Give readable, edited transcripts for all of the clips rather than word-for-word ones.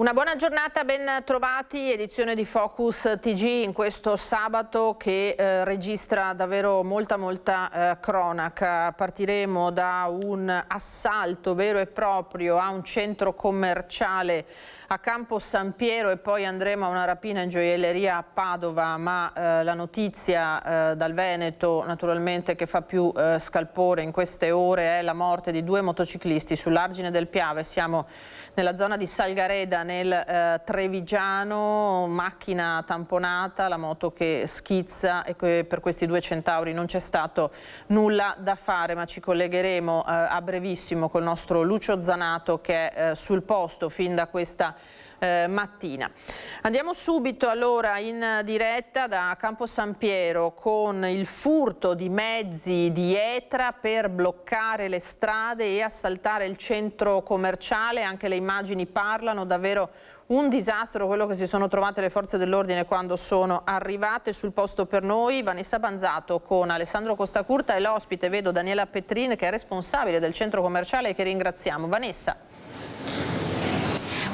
Una buona giornata, ben trovati, edizione di Focus TG in questo sabato che registra davvero molta cronaca. Partiremo da un assalto vero e proprio a un centro commerciale a Campo San Piero e poi andremo a una rapina in gioielleria a Padova, ma la notizia dal Veneto naturalmente che fa più scalpore in queste ore è la morte di 2 motociclisti sull'argine del Piave. Siamo nella zona di Salgareda, nel Trevigiano, macchina tamponata, la moto che schizza, e per questi 2 centauri non c'è stato nulla da fare, ma ci collegheremo a brevissimo col nostro Lucio Zanato che è sul posto fin da questa mattina. Andiamo subito allora in diretta da Campo San Piero con il furto di mezzi di Etra per bloccare le strade e assaltare il centro commerciale. Anche le immagini parlano, davvero un disastro quello che si sono trovate le forze dell'ordine quando sono arrivate sul posto per noi. Vanessa Banzato con Alessandro Costacurta e l'ospite, vedo Daniela Petrin che è responsabile del centro commerciale e che ringraziamo. Vanessa.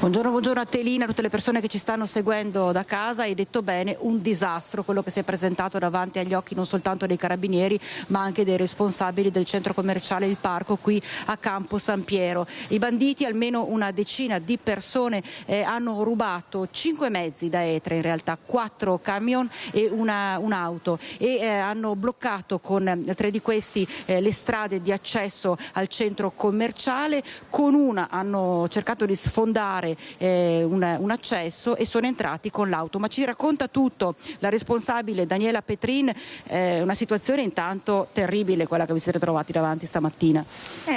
Buongiorno a te Lina, a tutte le persone che ci stanno seguendo da casa. Hai detto bene, un disastro quello che si è presentato davanti agli occhi non soltanto dei carabinieri ma anche dei responsabili del centro commerciale Il Parco qui a Campo San Piero. I banditi, almeno una decina di persone, hanno rubato 5 mezzi da Etra, in realtà 4 camion e un'auto, e hanno bloccato con 3 di questi le strade di accesso al centro commerciale. Con una hanno cercato di sfondare un accesso e sono entrati con l'auto, ma ci racconta tutto la responsabile Daniela Petrin. Una situazione intanto terribile quella che vi siete trovati davanti stamattina.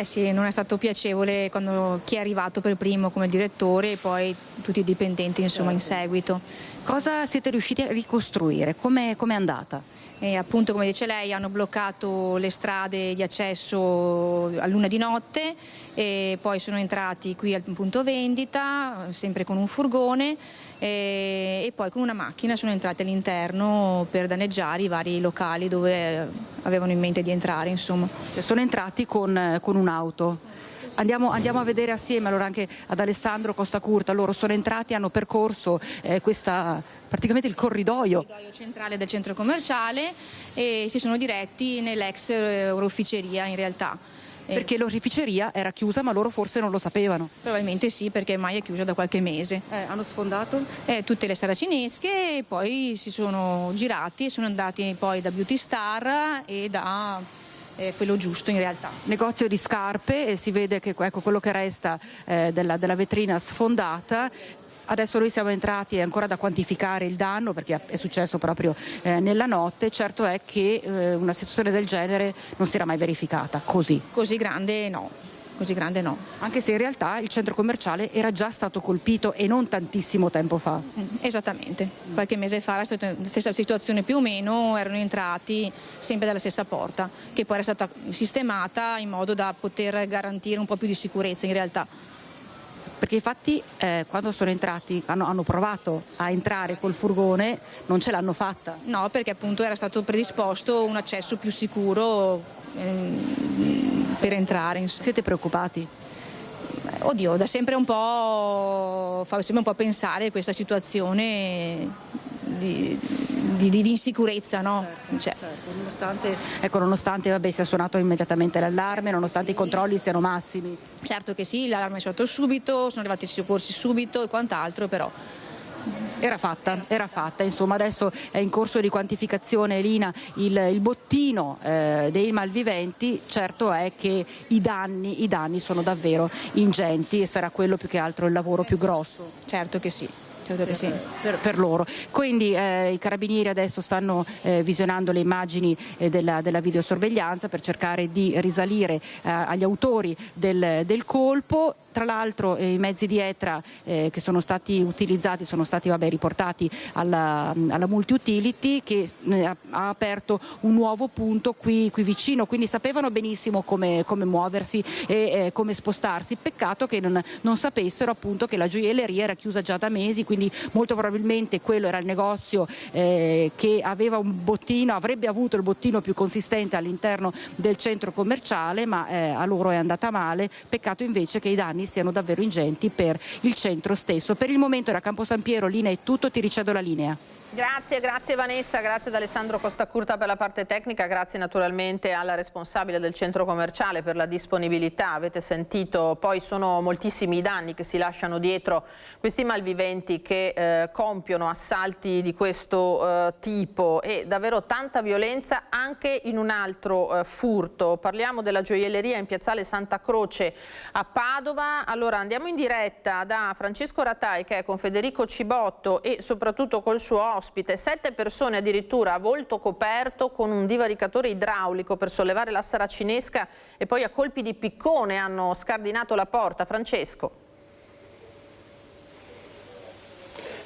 Sì, non è stato piacevole quando chi è arrivato per primo come direttore e poi tutti i dipendenti insomma in seguito. Cosa siete riusciti a ricostruire? Com'è andata? Appunto, come dice lei, hanno bloccato le strade di accesso a luna di notte e poi sono entrati qui al punto vendita, sempre con un furgone, e poi con una macchina sono entrati all'interno per danneggiare i vari locali dove avevano in mente di entrare, insomma. Cioè, sono entrati con un'auto. Andiamo a vedere assieme allora anche ad Alessandro Costacurta. Loro sono entrati, hanno percorso praticamente il corridoio centrale del centro commerciale e si sono diretti nell'ex oreficeria in realtà. Perché l'oreficeria era chiusa, ma loro forse non lo sapevano. Probabilmente sì, perché ormai è chiusa da qualche mese. Hanno sfondato? Tutte le saracinesche e poi si sono girati e sono andati poi da Beauty Star e da quello giusto in realtà. Negozio di scarpe, e si vede che ecco quello che resta della vetrina sfondata. Adesso noi siamo entrati, è ancora da quantificare il danno perché è successo proprio nella notte. Certo è che una situazione del genere non si era mai verificata così. Così grande no. Anche se in realtà il centro commerciale era già stato colpito e non tantissimo tempo fa. Esattamente, qualche mese fa era stata la stessa situazione più o meno, erano entrati sempre dalla stessa porta che poi era stata sistemata in modo da poter garantire un po' più di sicurezza in realtà. Perché infatti quando sono entrati hanno provato a entrare col furgone, non ce l'hanno fatta. No, perché appunto era stato predisposto un accesso più sicuro per entrare. Insomma. Siete preoccupati? Oddio, da sempre fa sempre un po' pensare questa situazione di insicurezza, no? Certo. Nonostante vabbè, sia suonato immediatamente l'allarme, nonostante i controlli siano massimi. Certo che sì, l'allarme è suonato subito, sono arrivati i soccorsi subito e quant'altro, però era fatta, insomma adesso è in corso di quantificazione, Lina, il bottino dei malviventi. Certo è che i danni sono davvero ingenti e sarà quello più che altro il lavoro più grosso. Certo che sì. Per loro. Quindi i carabinieri adesso stanno visionando le immagini della videosorveglianza per cercare di risalire agli autori del colpo. Tra l'altro i mezzi di Etra che sono stati utilizzati sono stati riportati alla multi-utility che ha aperto un nuovo punto qui vicino, quindi sapevano benissimo come muoversi e come spostarsi. Peccato che non sapessero appunto che la gioielleria era chiusa già da mesi, quindi molto probabilmente quello era il negozio che aveva avrebbe avuto il bottino più consistente all'interno del centro commerciale, ma a loro è andata male. Peccato invece che i danni danni siano davvero ingenti per il centro stesso. Per il momento da Campo San Piero linea è tutto, ti ricedo la linea. Grazie Vanessa, grazie ad Alessandro Costacurta per la parte tecnica, grazie naturalmente alla responsabile del centro commerciale per la disponibilità. Avete sentito, poi sono moltissimi i danni che si lasciano dietro questi malviventi che compiono assalti di questo tipo e davvero tanta violenza anche in un altro furto. Parliamo della gioielleria in piazzale Santa Croce a Padova. Allora andiamo in diretta da Francesco Ratai che è con Federico Cibotto e soprattutto col suo ospite. 7 persone addirittura a volto coperto con un divaricatore idraulico per sollevare la saracinesca e poi a colpi di piccone hanno scardinato la porta. Francesco.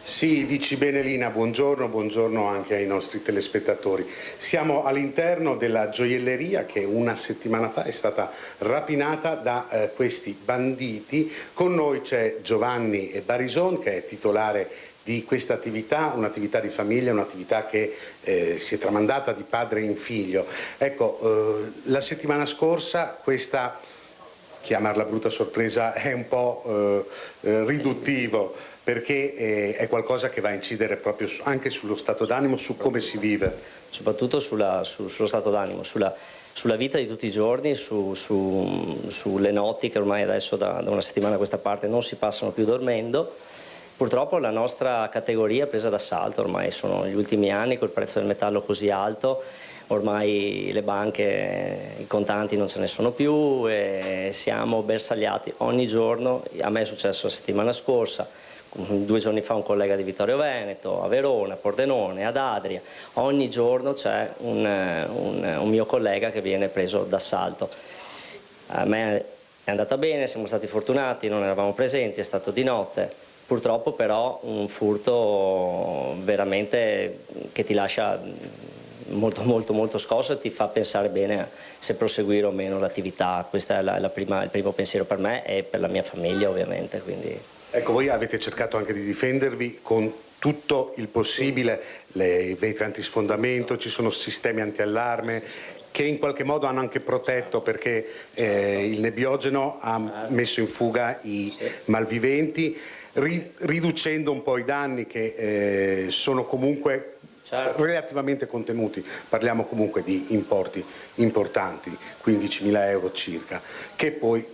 Sì, dici bene Lina, buongiorno anche ai nostri telespettatori. Siamo all'interno della gioielleria che una settimana fa è stata rapinata da questi banditi. Con noi c'è Giovanni Barison che è titolare di questa attività, un'attività di famiglia, un'attività che si è tramandata di padre in figlio. Ecco, la settimana scorsa questa, chiamarla brutta sorpresa è un po' riduttivo, perché è qualcosa che va a incidere proprio anche sullo stato d'animo, su come si vive. Soprattutto sullo stato d'animo, sulla vita di tutti i giorni, sulle notti che ormai adesso da una settimana a questa parte non si passano più dormendo. Purtroppo la nostra categoria è presa d'assalto, ormai sono gli ultimi anni col prezzo del metallo così alto, ormai le banche, i contanti non ce ne sono più e siamo bersagliati ogni giorno. A me è successo la settimana scorsa, 2 giorni fa un collega di Vittorio Veneto, a Verona, a Pordenone, ad Adria, ogni giorno c'è un mio collega che viene preso d'assalto. A me è andata bene, siamo stati fortunati, non eravamo presenti, è stato di notte. Purtroppo però un furto veramente che ti lascia molto scosso e ti fa pensare bene se proseguire o meno l'attività. Questo è il primo pensiero per me e per la mia famiglia ovviamente. Quindi. Ecco, voi avete cercato anche di difendervi con tutto il possibile, i vetri antisfondamento, ci sono sistemi antiallarme che in qualche modo hanno anche protetto perché il nebbiogeno ha messo in fuga i malviventi, riducendo un po' i danni che sono comunque relativamente contenuti. Parliamo comunque di importi importanti, 15.000 euro circa, che poi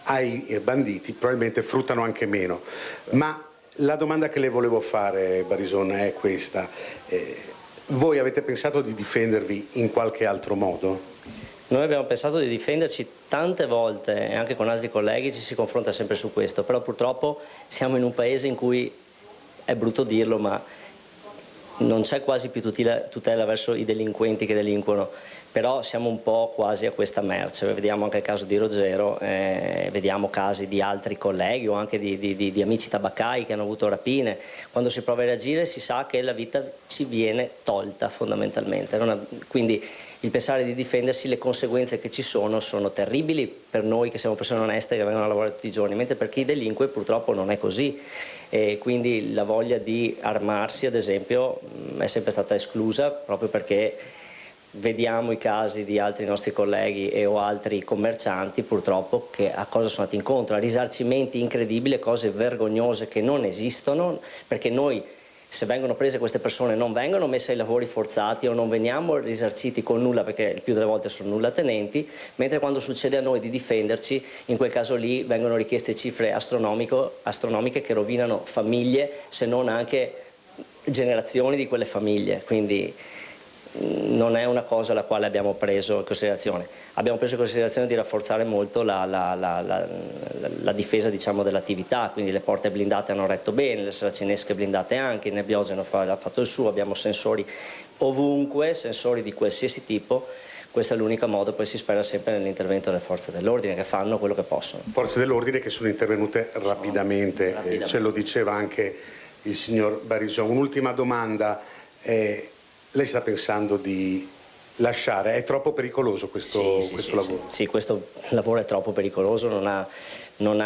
ai banditi probabilmente fruttano anche meno. Ma la domanda che le volevo fare, Barison, è questa. Voi avete pensato di difendervi in qualche altro modo? Noi abbiamo pensato di difenderci tante volte e anche con altri colleghi ci si confronta sempre su questo, però purtroppo siamo in un paese in cui, è brutto dirlo, ma non c'è quasi più tutela verso i delinquenti che delinquono, però siamo un po' quasi a questa merce. Vediamo anche il caso di Ruggero, vediamo casi di altri colleghi o anche di amici tabaccai che hanno avuto rapine. Quando si prova a reagire si sa che la vita ci viene tolta fondamentalmente, quindi il pensare di difendersi, le conseguenze che ci sono terribili per noi che siamo persone oneste che vengono a lavorare tutti i giorni, mentre per chi delinque purtroppo non è così. E quindi la voglia di armarsi ad esempio è sempre stata esclusa proprio perché vediamo i casi di altri nostri colleghi o altri commercianti purtroppo che a cosa sono andati incontro, a risarcimenti incredibili, cose vergognose che non esistono, perché noi se vengono prese queste persone non vengono messe ai lavori forzati o non veniamo risarciti con nulla perché il più delle volte sono nulla tenenti, mentre quando succede a noi di difenderci in quel caso lì vengono richieste cifre astronomiche che rovinano famiglie se non anche generazioni di quelle famiglie, quindi non è una cosa alla quale abbiamo preso in considerazione. Abbiamo preso in considerazione di rafforzare molto la difesa diciamo, dell'attività, quindi le porte blindate hanno retto bene, le saracinesche blindate anche, il nebbiogeno ha fatto il suo, abbiamo sensori ovunque, sensori di qualsiasi tipo. Questo è l'unico modo, poi si spera sempre nell'intervento delle forze dell'ordine che fanno quello che possono. Forze dell'ordine che sono intervenute rapidamente. Ce lo diceva anche il signor Barison. Un'ultima domanda. Lei sta pensando di lasciare? È troppo pericoloso questo lavoro? Sì, questo lavoro è troppo pericoloso, non ha non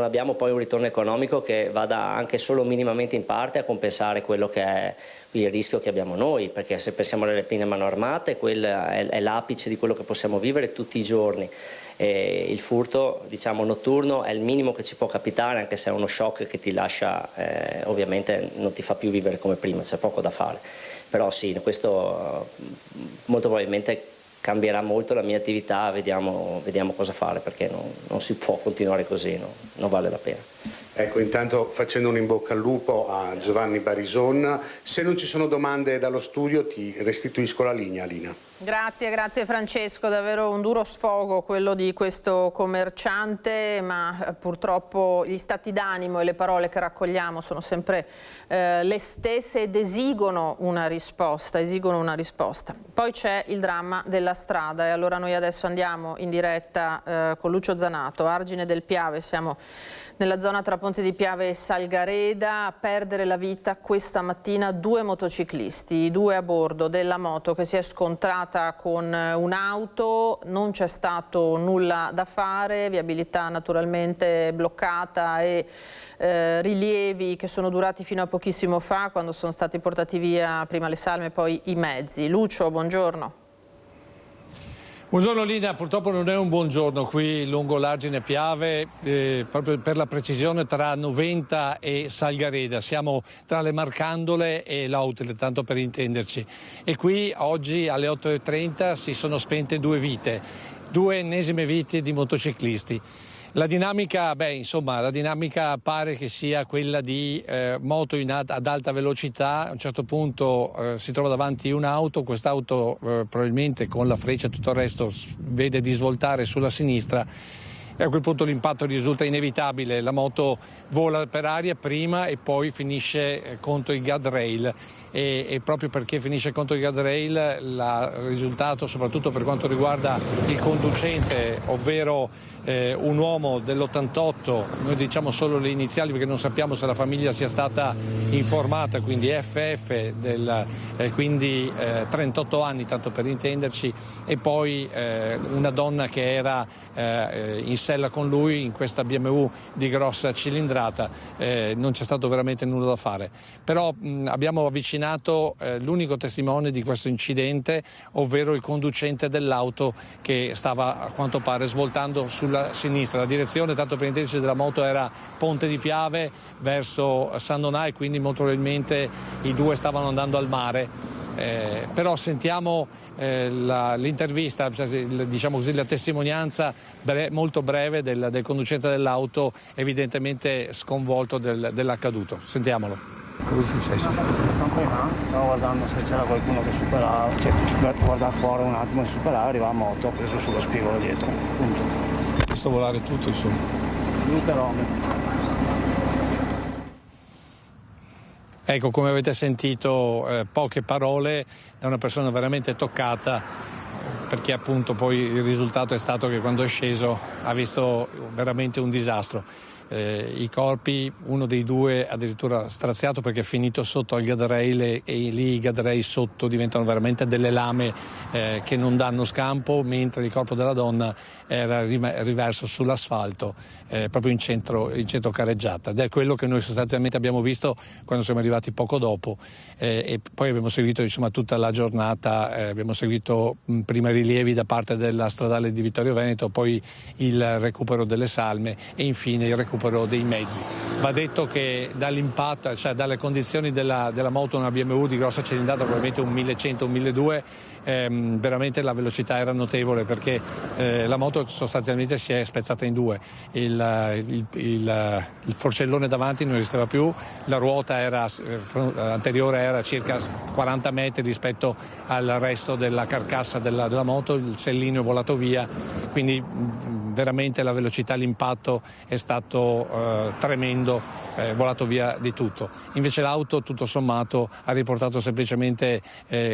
abbiamo poi un ritorno economico che vada anche solo minimamente in parte a compensare quello che è il rischio che abbiamo noi, perché se pensiamo alle rapine a mano armate, quello è l'apice di quello che possiamo vivere tutti i giorni. E il furto, diciamo, notturno è il minimo che ci può capitare, anche se è uno shock che ti lascia, ovviamente non ti fa più vivere come prima, c'è poco da fare. Però sì, questo molto probabilmente cambierà molto la mia attività, vediamo cosa fare, perché non si può continuare così, non vale la pena. Ecco, intanto facendo un in bocca al lupo a Giovanni Barison, se non ci sono domande dallo studio ti restituisco la linea, Lina. Grazie Francesco, davvero un duro sfogo quello di questo commerciante, ma purtroppo gli stati d'animo e le parole che raccogliamo sono sempre le stesse ed esigono una risposta. Poi c'è il dramma della strada e allora noi adesso andiamo in diretta con Lucio Zanato, Argine del Piave, siamo nella zona tra Ponte di Piave e Salgareda. A perdere la vita questa mattina 2 motociclisti, 2 a bordo della moto che si è scontrata con un'auto, non c'è stato nulla da fare, viabilità naturalmente bloccata e rilievi che sono durati fino a pochissimo fa, quando sono stati portati via prima le salme e poi i mezzi. Lucio, buongiorno. Buongiorno Lina, purtroppo non è un buon giorno qui lungo l'Argine Piave, proprio per la precisione tra Noventa e Salgareda, siamo tra le Marcandole e l'Outlet, tanto per intenderci, e qui oggi alle 8:30 si sono spente 2 vite, 2 ennesime vite di motociclisti. La dinamica, la dinamica pare che sia quella di moto ad alta velocità. A un certo punto si trova davanti un'auto, quest'auto probabilmente con la freccia e tutto il resto vede di svoltare sulla sinistra e a quel punto l'impatto risulta inevitabile. La moto vola per aria prima e poi finisce contro i guardrail. E proprio perché finisce contro i guardrail il risultato, soprattutto per quanto riguarda il conducente, ovvero un uomo dell'88, noi diciamo solo le iniziali perché non sappiamo se la famiglia sia stata informata, quindi FF, quindi 38 anni tanto per intenderci, e poi una donna che era in sella con lui in questa BMW di grossa cilindrata. Non c'è stato veramente nulla da fare, però abbiamo avvicinato l'unico testimone di questo incidente, ovvero il conducente dell'auto che stava a quanto pare svoltando sulla sinistra. La direzione, tanto per intenderci, della moto era Ponte di Piave verso San Donà e quindi molto probabilmente i 2 stavano andando al mare. Però sentiamo l'intervista, diciamo così, la testimonianza molto breve del conducente dell'auto, evidentemente sconvolto dell'accaduto. Sentiamolo. Cosa è successo? Stavo guardando se c'era qualcuno che superava, per guardare fuori un attimo e superare, arriva a moto, ho preso sullo spigolo dietro, punto. Ho visto volare tutto, insomma. Luca Romi. Ecco, come avete sentito, poche parole da una persona veramente toccata, perché appunto poi il risultato è stato che quando è sceso ha visto veramente un disastro. I corpi, uno dei 2 addirittura straziato perché è finito sotto al guardrail e lì i guardrail sotto diventano veramente delle lame che non danno scampo, mentre il corpo della donna era riverso sull'asfalto proprio in centro carreggiata, ed è quello che noi sostanzialmente abbiamo visto quando siamo arrivati poco dopo e poi abbiamo seguito tutta la giornata, abbiamo seguito prima i rilievi da parte della stradale di Vittorio Veneto, poi il recupero delle salme e infine il recupero dei mezzi. Va detto che dall'impatto, cioè dalle condizioni della moto, una BMW di grossa cilindrata, probabilmente un 1100, un 1200, veramente la velocità era notevole perché la moto sostanzialmente si è spezzata in 2. Il forcellone davanti non esisteva più, la ruota anteriore era circa 40 metri rispetto al resto della carcassa della moto, il sellino è volato via, quindi veramente la velocità, l'impatto è stato tremendo, è volato via di tutto. Invece l'auto tutto sommato ha riportato semplicemente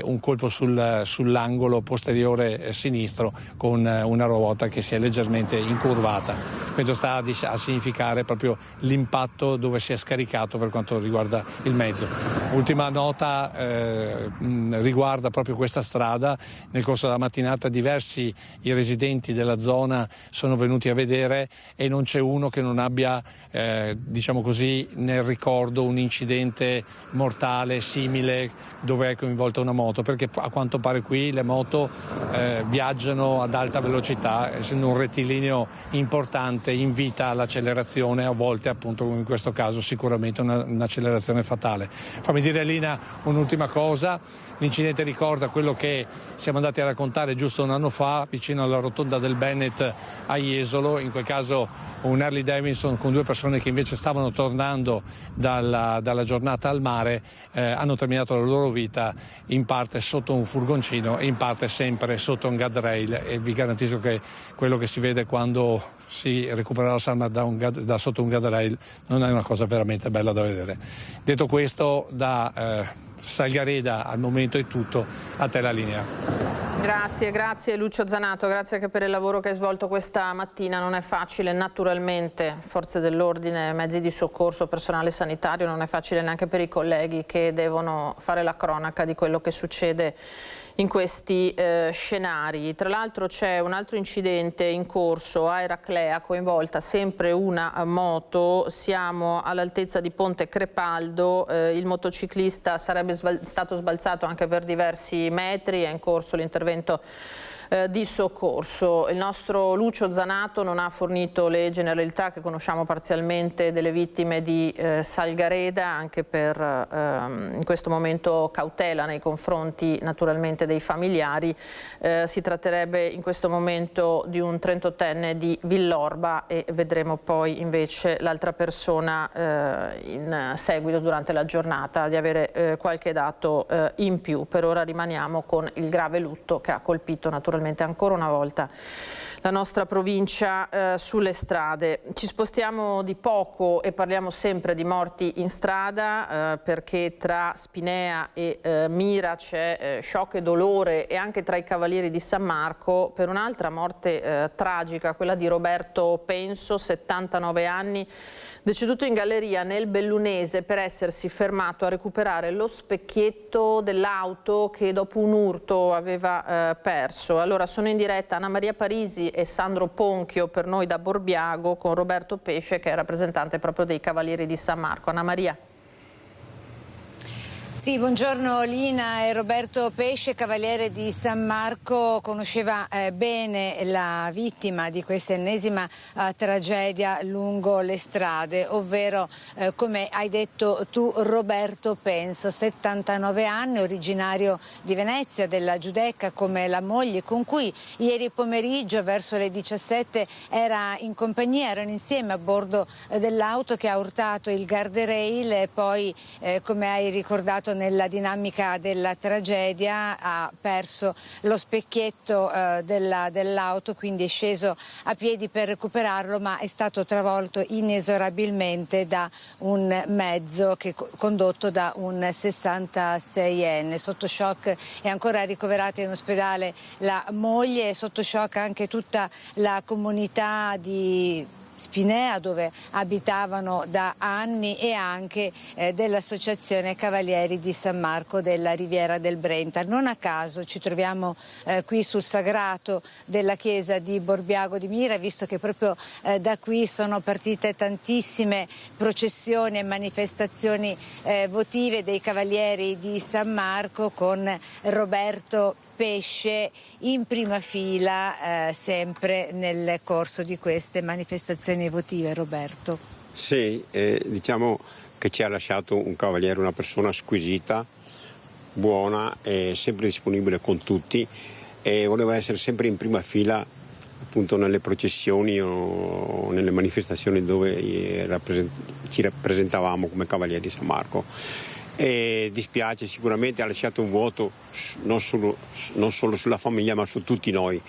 un colpo sull'angolo posteriore sinistro con una ruota che si è leggermente incurvata. Questo sta a significare proprio l'impatto dove si è scaricato per quanto riguarda il mezzo. Ultima nota riguarda proprio questa strada. Nel corso della mattinata diversi i residenti della zona sono sono venuti a vedere, e non c'è uno che non abbia diciamo così nel ricordo un incidente mortale simile dove è coinvolta una moto, perché a quanto pare qui le moto viaggiano ad alta velocità, essendo un rettilineo importante invita all'accelerazione, a volte appunto come in questo caso sicuramente un'accelerazione fatale. Fammi dire, Lina, un'ultima cosa: l'incidente ricorda quello che siamo andati a raccontare giusto un anno fa vicino alla rotonda del Bennett a Jesolo, in quel caso un Harley Davidson con 2 persone che invece stavano tornando dalla giornata al mare hanno terminato la loro vita in parte sotto un furgoncino e in parte sempre sotto un guardrail, e vi garantisco che quello che si vede quando si recupera la salma da sotto un guardrail non è una cosa veramente bella da vedere. Detto questo, da Salgareda al momento è tutto, a te la linea. Grazie Lucio Zanato, grazie anche per il lavoro che hai svolto questa mattina. Non è facile, naturalmente, forze dell'ordine, mezzi di soccorso, personale sanitario, non è facile neanche per i colleghi che devono fare la cronaca di quello che succede in questi scenari. Tra l'altro c'è un altro incidente in corso a Eraclea, coinvolta sempre una moto. Siamo all'altezza di Ponte Crepaldo, il motociclista sarebbe stato sbalzato anche per diversi metri, è in corso l'intervento di soccorso. Il nostro Lucio Zanato non ha fornito le generalità che conosciamo parzialmente delle vittime di Salgareda, anche per in questo momento cautela nei confronti naturalmente dei familiari. Si tratterebbe in questo momento di un 38enne di Villorba, e vedremo poi invece l'altra persona in seguito durante la giornata di avere qualche dato in più. Per ora rimaniamo con il grave lutto che ha colpito naturalmente ancora una volta la nostra provincia sulle strade. Ci spostiamo di poco e parliamo sempre di morti in strada, perché tra Spinea e Mira c'è shock e dolore, e anche tra i Cavalieri di San Marco per un'altra morte tragica, quella di Roberto Penso, 79 anni, deceduto in galleria nel Bellunese per essersi fermato a recuperare lo specchietto dell'auto che dopo un urto aveva perso. Allora sono in diretta Anna Maria Parisi e Sandro Ponchio per noi da Borbiago, con Roberto Pesce che è rappresentante proprio dei Cavalieri di San Marco. Anna Maria. Sì, buongiorno Lina. Roberto Pesce, cavaliere di San Marco, conosceva bene la vittima di questa ennesima tragedia lungo le strade, ovvero come hai detto tu Roberto Penso, 79 anni, originario di Venezia, della Giudecca, come la moglie, con cui ieri pomeriggio verso le 17 era in compagnia, erano insieme a bordo dell'auto che ha urtato il guardrail e poi come hai ricordato nella dinamica della tragedia ha perso lo specchietto dell'auto, quindi è sceso a piedi per recuperarlo, ma è stato travolto inesorabilmente da un mezzo condotto da un 66enne. Sotto shock è ancora ricoverata in ospedale la moglie, e sotto shock anche tutta la comunità di Spinea, dove abitavano da anni, e anche dell'associazione Cavalieri di San Marco della Riviera del Brenta. Non a caso ci troviamo qui sul sagrato della chiesa di Borbiago di Mira, visto che proprio da qui sono partite tantissime processioni e manifestazioni votive dei Cavalieri di San Marco, con Roberto Pesce in prima fila sempre nel corso di queste manifestazioni votive. Roberto. Sì, diciamo che ci ha lasciato un cavaliere, una persona squisita, buona e sempre disponibile con tutti, e voleva essere sempre in prima fila appunto nelle processioni o nelle manifestazioni dove ci rappresentavamo come Cavalieri di San Marco. E dispiace, sicuramente ha lasciato un vuoto non solo sulla famiglia ma su tutti noi,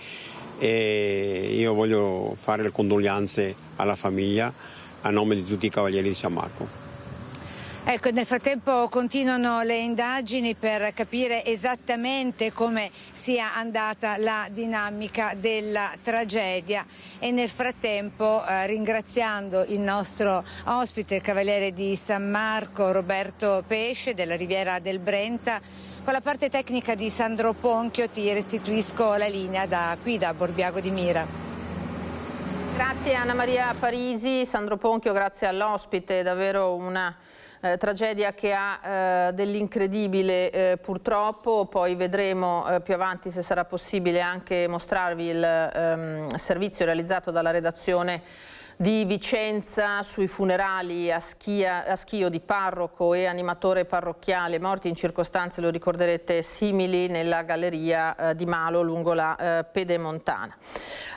e io voglio fare le condoglianze alla famiglia a nome di tutti i Cavalieri di San Marco. Ecco, nel frattempo continuano le indagini per capire esattamente come sia andata la dinamica della tragedia, e nel frattempo ringraziando il nostro ospite, il Cavaliere di San Marco Roberto Pesce della Riviera del Brenta, con la parte tecnica di Sandro Ponchio ti restituisco la linea da qui da Borbiago di Mira. Grazie Anna Maria Parisi, Sandro Ponchio, grazie all'ospite, davvero una tragedia che ha dell'incredibile purtroppo. Poi vedremo più avanti se sarà possibile anche mostrarvi il servizio realizzato dalla redazione di Vicenza sui funerali a Schio di parroco e animatore parrocchiale morti in circostanze, lo ricorderete, simili nella galleria di Malo lungo la Pedemontana.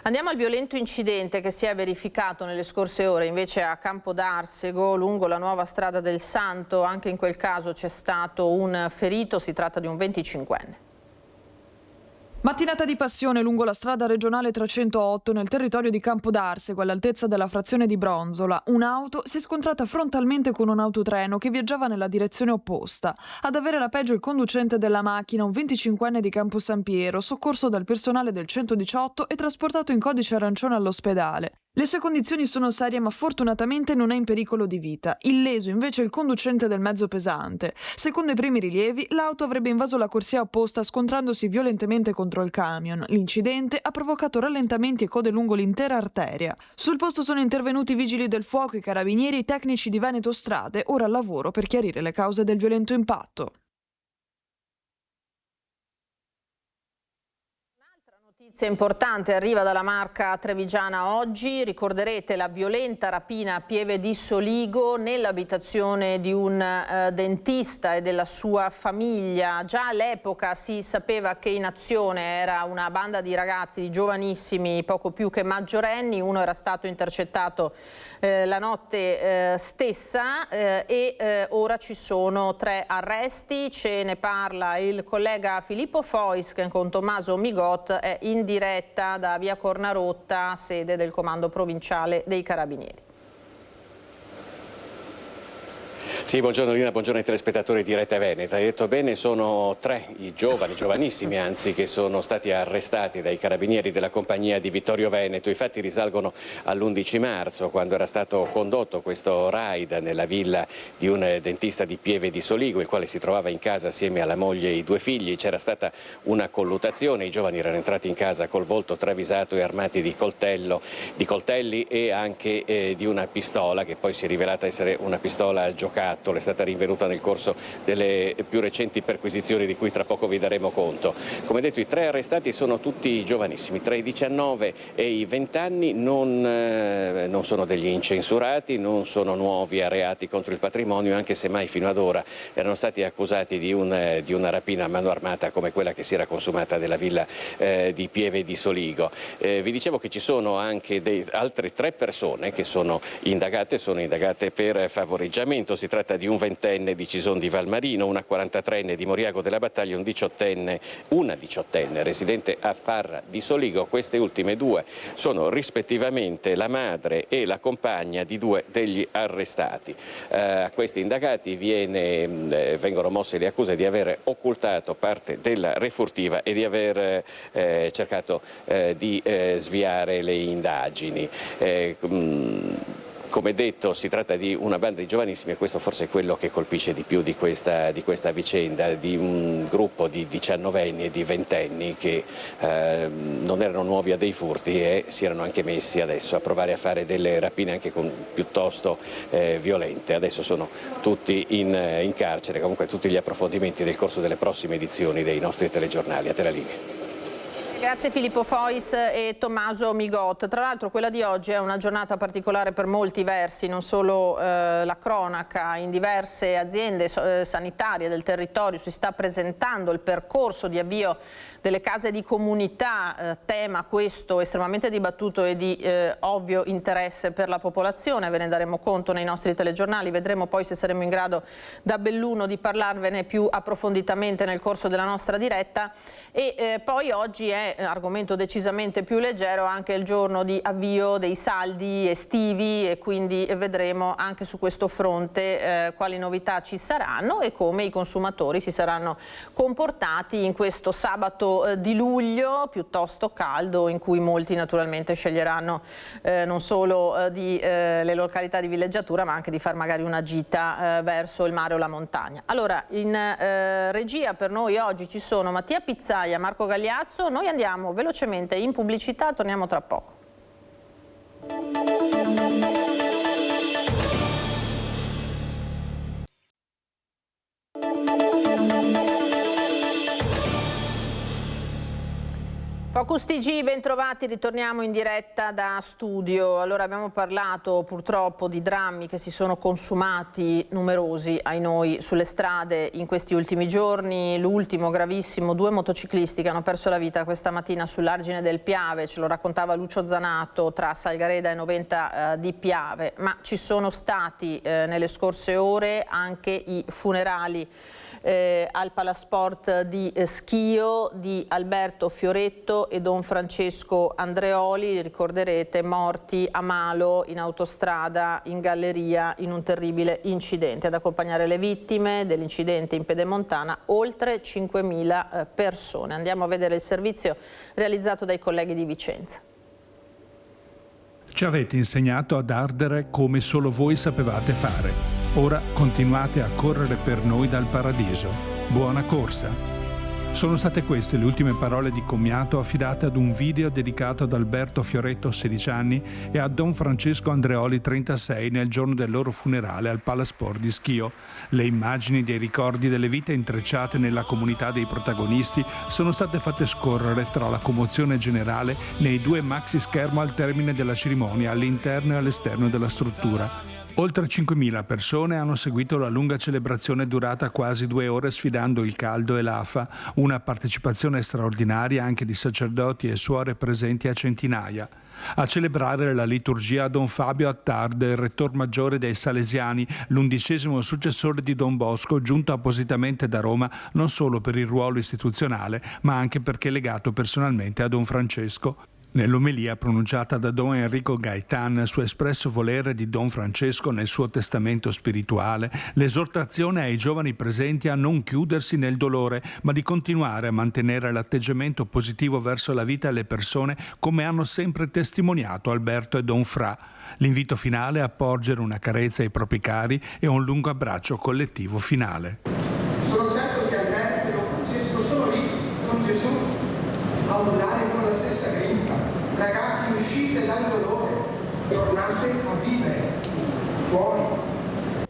Andiamo al violento incidente che si è verificato nelle scorse ore invece a Campo d'Arsego lungo la nuova strada del Santo. Anche in quel caso c'è stato un ferito, si tratta di un 25enne. Mattinata di passione lungo la strada regionale 308 nel territorio di Campo d'Arsego all'altezza della frazione di Bronzola. Un'auto si è scontrata frontalmente con un autotreno che viaggiava nella direzione opposta. Ad avere la peggio il conducente della macchina, un 25enne di Campo San Piero, soccorso dal personale del 118 e trasportato in codice arancione all'ospedale. Le sue condizioni sono serie ma fortunatamente non è in pericolo di vita. Illeso invece il conducente del mezzo pesante. Secondo i primi rilievi, l'auto avrebbe invaso la corsia opposta scontrandosi violentemente contro il camion. L'incidente ha provocato rallentamenti e code lungo l'intera arteria. Sul posto sono intervenuti i vigili del fuoco, i carabinieri e i tecnici di Veneto Strade, ora al lavoro per chiarire le cause del violento impatto. Notizia importante arriva dalla Marca trevigiana oggi. Ricorderete la violenta rapina a Pieve di Soligo nell'abitazione di un dentista e della sua famiglia. Già all'epoca si sapeva che in azione era una banda di ragazzi, di giovanissimi, poco più che maggiorenni. Uno era stato intercettato la notte stessa e ora ci sono 3 arresti. Ce ne parla il collega Filippo Fois che con Tommaso Migot è in diretta da via Cornarotta, sede del comando provinciale dei Carabinieri. Sì, buongiorno Lina, buongiorno ai telespettatori di Rete Veneta. Hai detto bene, sono 3 i giovanissimi anzi, che sono stati arrestati dai carabinieri della compagnia di Vittorio Veneto. I fatti risalgono all'11 marzo, quando era stato condotto questo raid nella villa di un dentista di Pieve di Soligo, il quale si trovava in casa assieme alla moglie e i 2 figli. C'era stata una colluttazione, i giovani erano entrati in casa col volto travisato e armati di coltelli e anche di una pistola, che poi si è rivelata essere una pistola a giocattolo. È stata rinvenuta nel corso delle più recenti perquisizioni di cui tra poco vi daremo conto. Come detto, i 3 arrestati sono tutti giovanissimi, tra i 19 e i 20 anni, non sono degli incensurati, non sono nuovi a reati contro il patrimonio, anche se mai fino ad ora erano stati accusati di una rapina a mano armata come quella che si era consumata nella villa di Pieve di Soligo. Vi dicevo che ci sono anche altre 3 persone che sono indagate per favoreggiamento. Si tratta di un 20enne di Cison di Valmarino, una 43enne di Moriago della Battaglia e una 18enne residente a Farra di Soligo. Queste ultime 2 sono rispettivamente la madre e la compagna di 2 degli arrestati. A questi indagati vengono mosse le accuse di aver occultato parte della refurtiva e di aver cercato di sviare le indagini. Come detto, si tratta di una banda di giovanissimi e questo forse è quello che colpisce di più di questa vicenda, di un gruppo di 19enni e di 20enni che non erano nuovi a dei furti e si erano anche messi adesso a provare a fare delle rapine anche piuttosto violente. Adesso sono tutti in carcere. Comunque tutti gli approfondimenti nel corso delle prossime edizioni dei nostri telegiornali. A te la linea. Grazie Filippo Fois e Tommaso Migot. Tra l'altro quella di oggi è una giornata particolare per molti versi, non solo la cronaca. In diverse aziende sanitarie del territorio si sta presentando il percorso di avvio delle case di comunità, tema questo estremamente dibattuto e di ovvio interesse per la popolazione. Ve ne daremo conto nei nostri telegiornali, vedremo poi se saremo in grado da Belluno di parlarvene più approfonditamente nel corso della nostra diretta. E poi oggi è argomento decisamente più leggero anche il giorno di avvio dei saldi estivi e quindi vedremo anche su questo fronte quali novità ci saranno e come i consumatori si saranno comportati in questo sabato di luglio piuttosto caldo, in cui molti naturalmente sceglieranno non solo le località di villeggiatura ma anche di far magari una gita verso il mare o la montagna. Allora, in regia per noi oggi ci sono Mattia Pizzaia, Marco Gagliazzo. Noi andiamo velocemente in pubblicità, torniamo tra poco. Focus TG, bentrovati, ritorniamo in diretta da studio. Allora, abbiamo parlato purtroppo di drammi che si sono consumati, numerosi ai noi, sulle strade in questi ultimi giorni. L'ultimo gravissimo, 2 motociclisti che hanno perso la vita questa mattina sull'argine del Piave, ce lo raccontava Lucio Zanato, tra Salgareda e Noventa di Piave. Ma ci sono stati nelle scorse ore anche i funerali al Palasport di Schio di Alberto Fioretto e Don Francesco Andreoli, ricorderete, morti a Malo in autostrada in galleria in un terribile incidente. Ad accompagnare le vittime dell'incidente in Pedemontana oltre 5.000 persone. Andiamo a vedere il servizio realizzato dai colleghi di Vicenza. Ci avete insegnato ad ardere come solo voi sapevate fare. Ora continuate a correre per noi dal paradiso. Buona corsa! Sono state queste le ultime parole di commiato affidate ad un video dedicato ad Alberto Fioretto, 16 anni, e a Don Francesco Andreoli, 36, nel giorno del loro funerale al Palasport di Schio. Le immagini dei ricordi delle vite intrecciate nella comunità dei protagonisti sono state fatte scorrere tra la commozione generale nei 2 maxi schermo al termine della cerimonia, all'interno e all'esterno della struttura. Oltre 5.000 persone hanno seguito la lunga celebrazione durata quasi 2 ore sfidando il caldo e l'afa, una partecipazione straordinaria anche di sacerdoti e suore presenti a centinaia. A celebrare la liturgia Don Fabio Attard, il rettor maggiore dei Salesiani, l'11° successore di Don Bosco, giunto appositamente da Roma non solo per il ruolo istituzionale, ma anche perché legato personalmente a Don Francesco. Nell'omelia pronunciata da Don Enrico Gaetan su espresso volere di Don Francesco nel suo testamento spirituale, l'esortazione ai giovani presenti a non chiudersi nel dolore, ma di continuare a mantenere l'atteggiamento positivo verso la vita e le persone, come hanno sempre testimoniato Alberto e Don Fra. L'invito finale è a porgere una carezza ai propri cari e un lungo abbraccio collettivo finale. Sono certo che Alberto e Don Francesco sono lì con Gesù a urlare con la stessa grinta. Ragazzi, uscite dal dolore, tornate a vivere, fuori.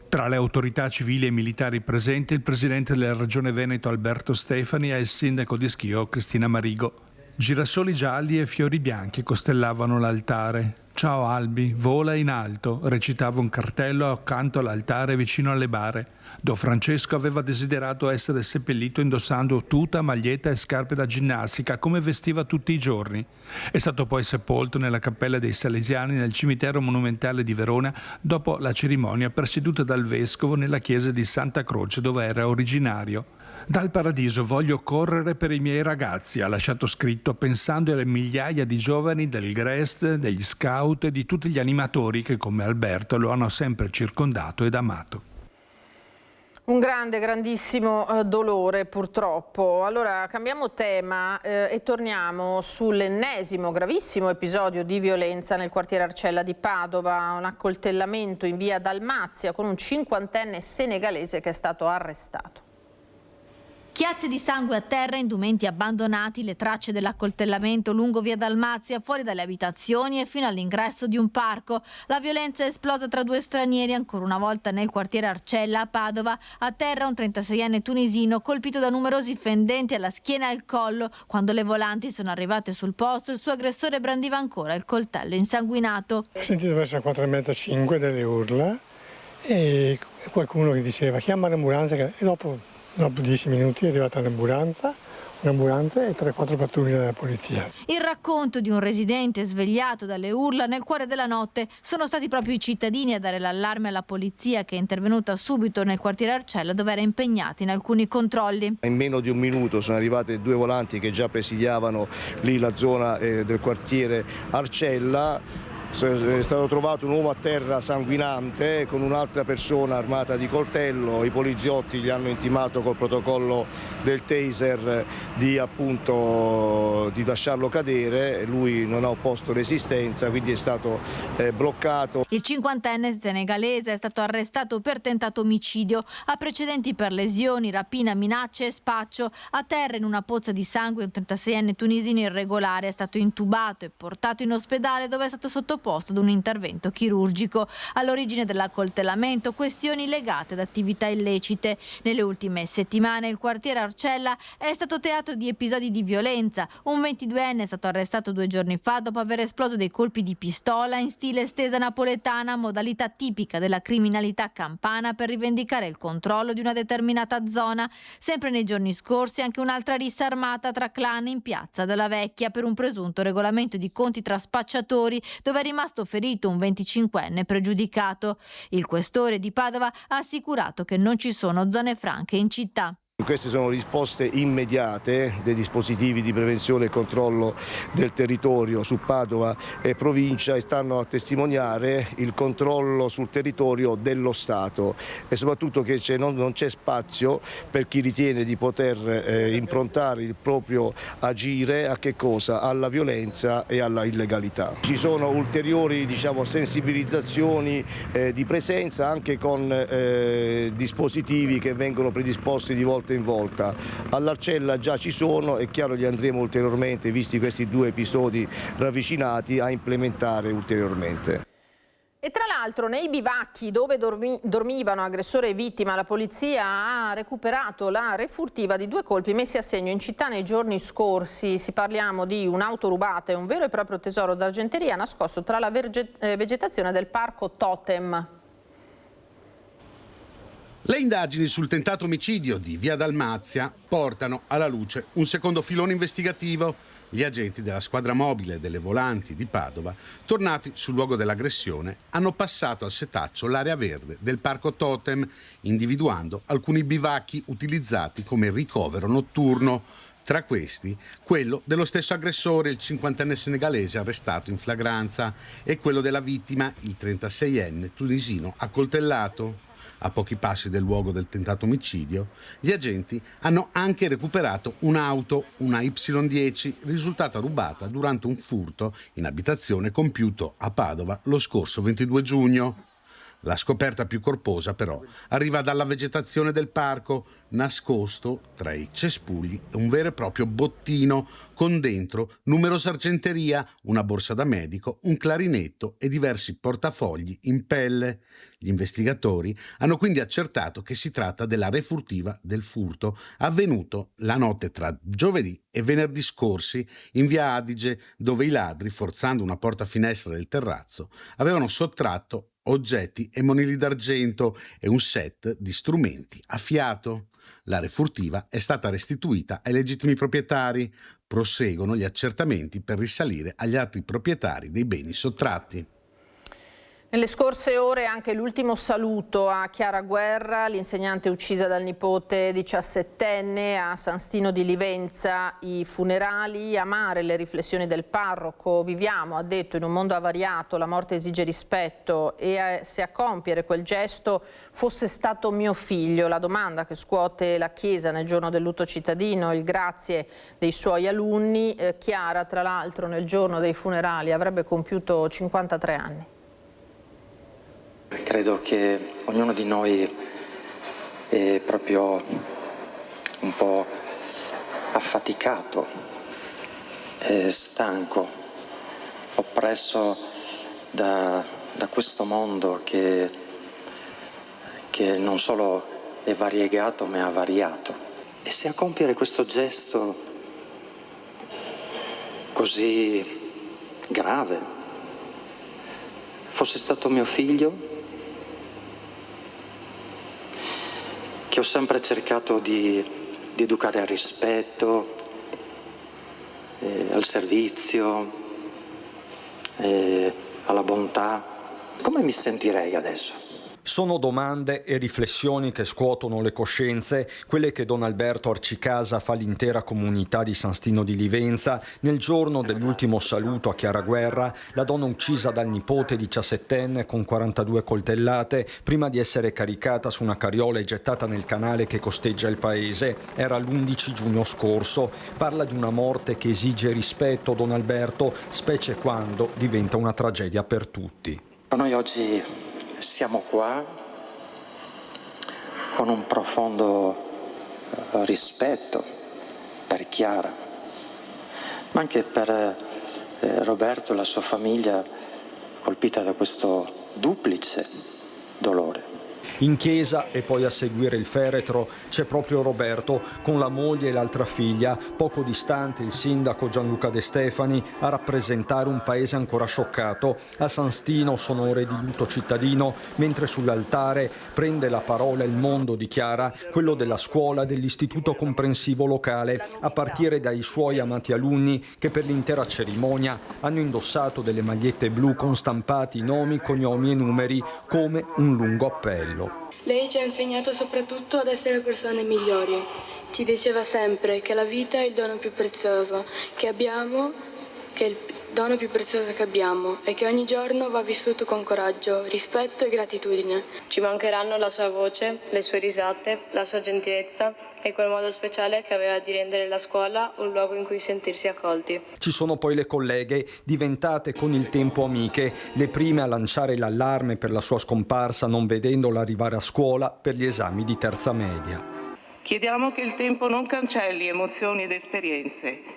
Tra le autorità civili e militari presenti, il presidente della Regione Veneto Alberto Stefani e il sindaco di Schio Cristina Marigo. Girasoli gialli e fiori bianchi costellavano l'altare. Ciao Albi, vola in alto, recitava un cartello accanto all'altare vicino alle bare. Don Francesco aveva desiderato essere seppellito indossando tuta, maglietta e scarpe da ginnastica, come vestiva tutti i giorni. È stato poi sepolto nella Cappella dei Salesiani nel cimitero monumentale di Verona dopo la cerimonia presieduta dal vescovo nella chiesa di Santa Croce, dove era originario. Dal paradiso voglio correre per i miei ragazzi, ha lasciato scritto pensando alle migliaia di giovani del GREST, degli scout e di tutti gli animatori che come Alberto lo hanno sempre circondato ed amato. Un grandissimo dolore purtroppo. Allora cambiamo tema e torniamo sull'ennesimo gravissimo episodio di violenza nel quartiere Arcella di Padova, un accoltellamento in via Dalmazia con un 50enne senegalese che è stato arrestato. Chiazze di sangue a terra, indumenti abbandonati, le tracce dell'accoltellamento lungo via Dalmazia, fuori dalle abitazioni e fino all'ingresso di un parco. La violenza è esplosa tra 2 stranieri, ancora una volta nel quartiere Arcella a Padova. A terra un 36enne tunisino colpito da numerosi fendenti alla schiena e al collo. Quando le volanti sono arrivate sul posto, il suo aggressore brandiva ancora il coltello insanguinato. Ho sentito verso le 4:30-5 delle urla e qualcuno che diceva chiama l'ambulanza e dopo 10 minuti è arrivata un'ambulanza e 3-4 pattuglie della polizia. Il racconto di un residente svegliato dalle urla nel cuore della notte. Sono stati proprio i cittadini a dare l'allarme alla polizia, che è intervenuta subito nel quartiere Arcella, dove era impegnata in alcuni controlli. In meno di un minuto sono arrivate 2 volanti che già presidiavano lì la zona del quartiere Arcella. È stato trovato un uomo a terra sanguinante con un'altra persona armata di coltello. I poliziotti gli hanno intimato col protocollo del taser di lasciarlo cadere. Lui non ha opposto resistenza, quindi è stato bloccato. Il 50enne senegalese è stato arrestato per tentato omicidio. Ha precedenti per lesioni, rapina, minacce e spaccio. A terra in una pozza di sangue un 36enne tunisino irregolare è stato intubato e portato in ospedale, dove è stato sottoposto sottoposto ad un intervento chirurgico. All'origine dell'accoltellamento questioni legate ad attività illecite. Nelle ultime settimane il quartiere Arcella è stato teatro di episodi di violenza. Un 22enne è stato arrestato 2 giorni fa dopo aver esploso dei colpi di pistola in stile stesa napoletana, modalità tipica della criminalità campana per rivendicare il controllo di una determinata zona. Sempre nei giorni scorsi anche un'altra rissa armata tra clan in piazza della Vecchia per un presunto regolamento di conti tra spacciatori, dove è rimasto ferito un 25enne pregiudicato. Il questore di Padova ha assicurato che non ci sono zone franche in città. Queste sono risposte immediate dei dispositivi di prevenzione e controllo del territorio su Padova e provincia e stanno a testimoniare il controllo sul territorio dello Stato e soprattutto che non c'è spazio per chi ritiene di poter improntare il proprio agire a che cosa? Alla violenza e alla illegalità. Ci sono ulteriori sensibilizzazioni di presenza anche con dispositivi che vengono predisposti di volta in volta. All'Arcella già ci sono, è chiaro li andremo ulteriormente, visti questi 2 episodi ravvicinati, a implementare ulteriormente. E tra l'altro nei bivacchi dove dormivano aggressore e vittima, la polizia ha recuperato la refurtiva di 2 colpi messi a segno in città nei giorni scorsi. Parliamo di un'auto rubata e un vero e proprio tesoro d'argenteria nascosto tra la vegetazione del parco Totem. Le indagini sul tentato omicidio di Via Dalmazia portano alla luce un secondo filone investigativo. Gli agenti della squadra mobile delle volanti di Padova, tornati sul luogo dell'aggressione, hanno passato al setaccio l'area verde del parco Totem, individuando alcuni bivacchi utilizzati come ricovero notturno. Tra questi, quello dello stesso aggressore, il 50enne senegalese arrestato in flagranza, e quello della vittima, il 36enne tunisino accoltellato. A pochi passi del luogo del tentato omicidio, gli agenti hanno anche recuperato un'auto, una Y10, risultata rubata durante un furto in abitazione compiuto a Padova lo scorso 22 giugno. La scoperta più corposa, però, arriva dalla vegetazione del parco, nascosto tra i cespugli un vero e proprio bottino con dentro numerosa argenteria, una borsa da medico, un clarinetto e diversi portafogli in pelle. Gli investigatori hanno quindi accertato che si tratta della refurtiva del furto avvenuto la notte tra giovedì e venerdì scorsi in via Adige, dove i ladri, forzando una porta-finestra del terrazzo, avevano sottratto oggetti e monili d'argento e un set di strumenti a fiato. La refurtiva è stata restituita ai legittimi proprietari. Proseguono gli accertamenti per risalire agli altri proprietari dei beni sottratti. Nelle scorse ore anche l'ultimo saluto a Chiara Guerra, l'insegnante uccisa dal nipote 17enne a San Stino di Livenza. I funerali, amare le riflessioni del parroco. Viviamo, ha detto, in un mondo avariato, la morte esige rispetto e se a compiere quel gesto fosse stato mio figlio. La domanda che scuote la Chiesa nel giorno del lutto cittadino, il grazie dei suoi alunni. Chiara, tra l'altro, nel giorno dei funerali avrebbe compiuto 53 anni. Credo che ognuno di noi è proprio un po' affaticato, stanco, oppresso da questo mondo che non solo è variegato ma è avariato. E se a compiere questo gesto così grave fosse stato mio figlio, che ho sempre cercato di educare al rispetto, al servizio, alla bontà, come mi sentirei adesso? Sono domande e riflessioni che scuotono le coscienze, quelle che Don Alberto Arcicasa fa all'intera comunità di San Stino di Livenza nel giorno dell'ultimo saluto a Chiara Guerra, la donna uccisa dal nipote 17enne con 42 coltellate prima di essere caricata su una carriola e gettata nel canale che costeggia il paese. Era l'11 giugno scorso. Parla di una morte che esige rispetto, Don Alberto, specie quando diventa una tragedia per tutti. Noi oggi siamo qua con un profondo rispetto per Chiara, ma anche per Roberto e la sua famiglia, colpita da questo duplice dolore. In chiesa e poi a seguire il feretro c'è proprio Roberto con la moglie e l'altra figlia, poco distante il sindaco Gianluca De Stefani a rappresentare un paese ancora scioccato. A San Stino sono ore di lutto cittadino, mentre sull'altare prende la parola il mondo di Chiara, quello della scuola dell'istituto comprensivo locale, a partire dai suoi amati alunni che per l'intera cerimonia hanno indossato delle magliette blu con stampati nomi, cognomi e numeri come un lungo appello. Lei ci ha insegnato soprattutto ad essere persone migliori. Ci diceva sempre che la vita è il dono più prezioso che abbiamo, che è il dono più prezioso che abbiamo e che ogni giorno va vissuto con coraggio, rispetto e gratitudine. Ci mancheranno la sua voce, le sue risate, la sua gentilezza e quel modo speciale che aveva di rendere la scuola un luogo in cui sentirsi accolti. Ci sono poi le colleghe, diventate con il tempo amiche, le prime a lanciare l'allarme per la sua scomparsa non vedendola arrivare a scuola per gli esami di terza media. Chiediamo che il tempo non cancelli emozioni ed esperienze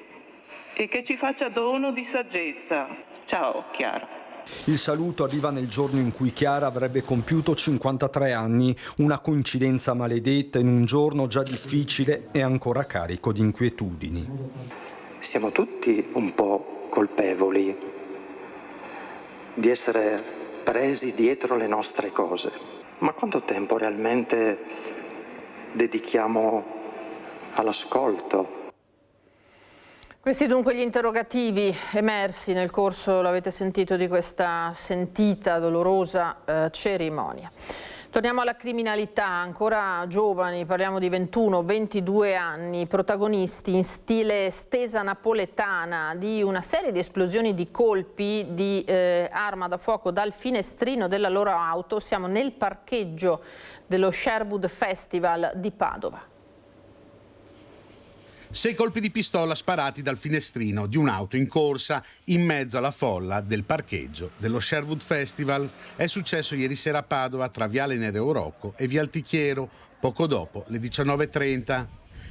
e che ci faccia dono di saggezza. Ciao Chiara. Il saluto arriva nel giorno in cui Chiara avrebbe compiuto 53 anni, una coincidenza maledetta in un giorno già difficile e ancora carico di inquietudini. Siamo tutti un po' colpevoli di essere presi dietro le nostre cose, ma quanto tempo realmente dedichiamo all'ascolto? Questi dunque gli interrogativi emersi nel corso, l'avete sentito, di questa sentita, dolorosa cerimonia. Torniamo alla criminalità, ancora giovani, parliamo di 21-22 anni, protagonisti in stile stesa napoletana di una serie di esplosioni di colpi di arma da fuoco dal finestrino della loro auto. Siamo nel parcheggio dello Sherwood Festival di Padova. 6 colpi di pistola sparati dal finestrino di un'auto in corsa in mezzo alla folla del parcheggio dello Sherwood Festival. È successo ieri sera a Padova tra Viale Nereo Rocco e Via Altichiero, poco dopo le 19:30.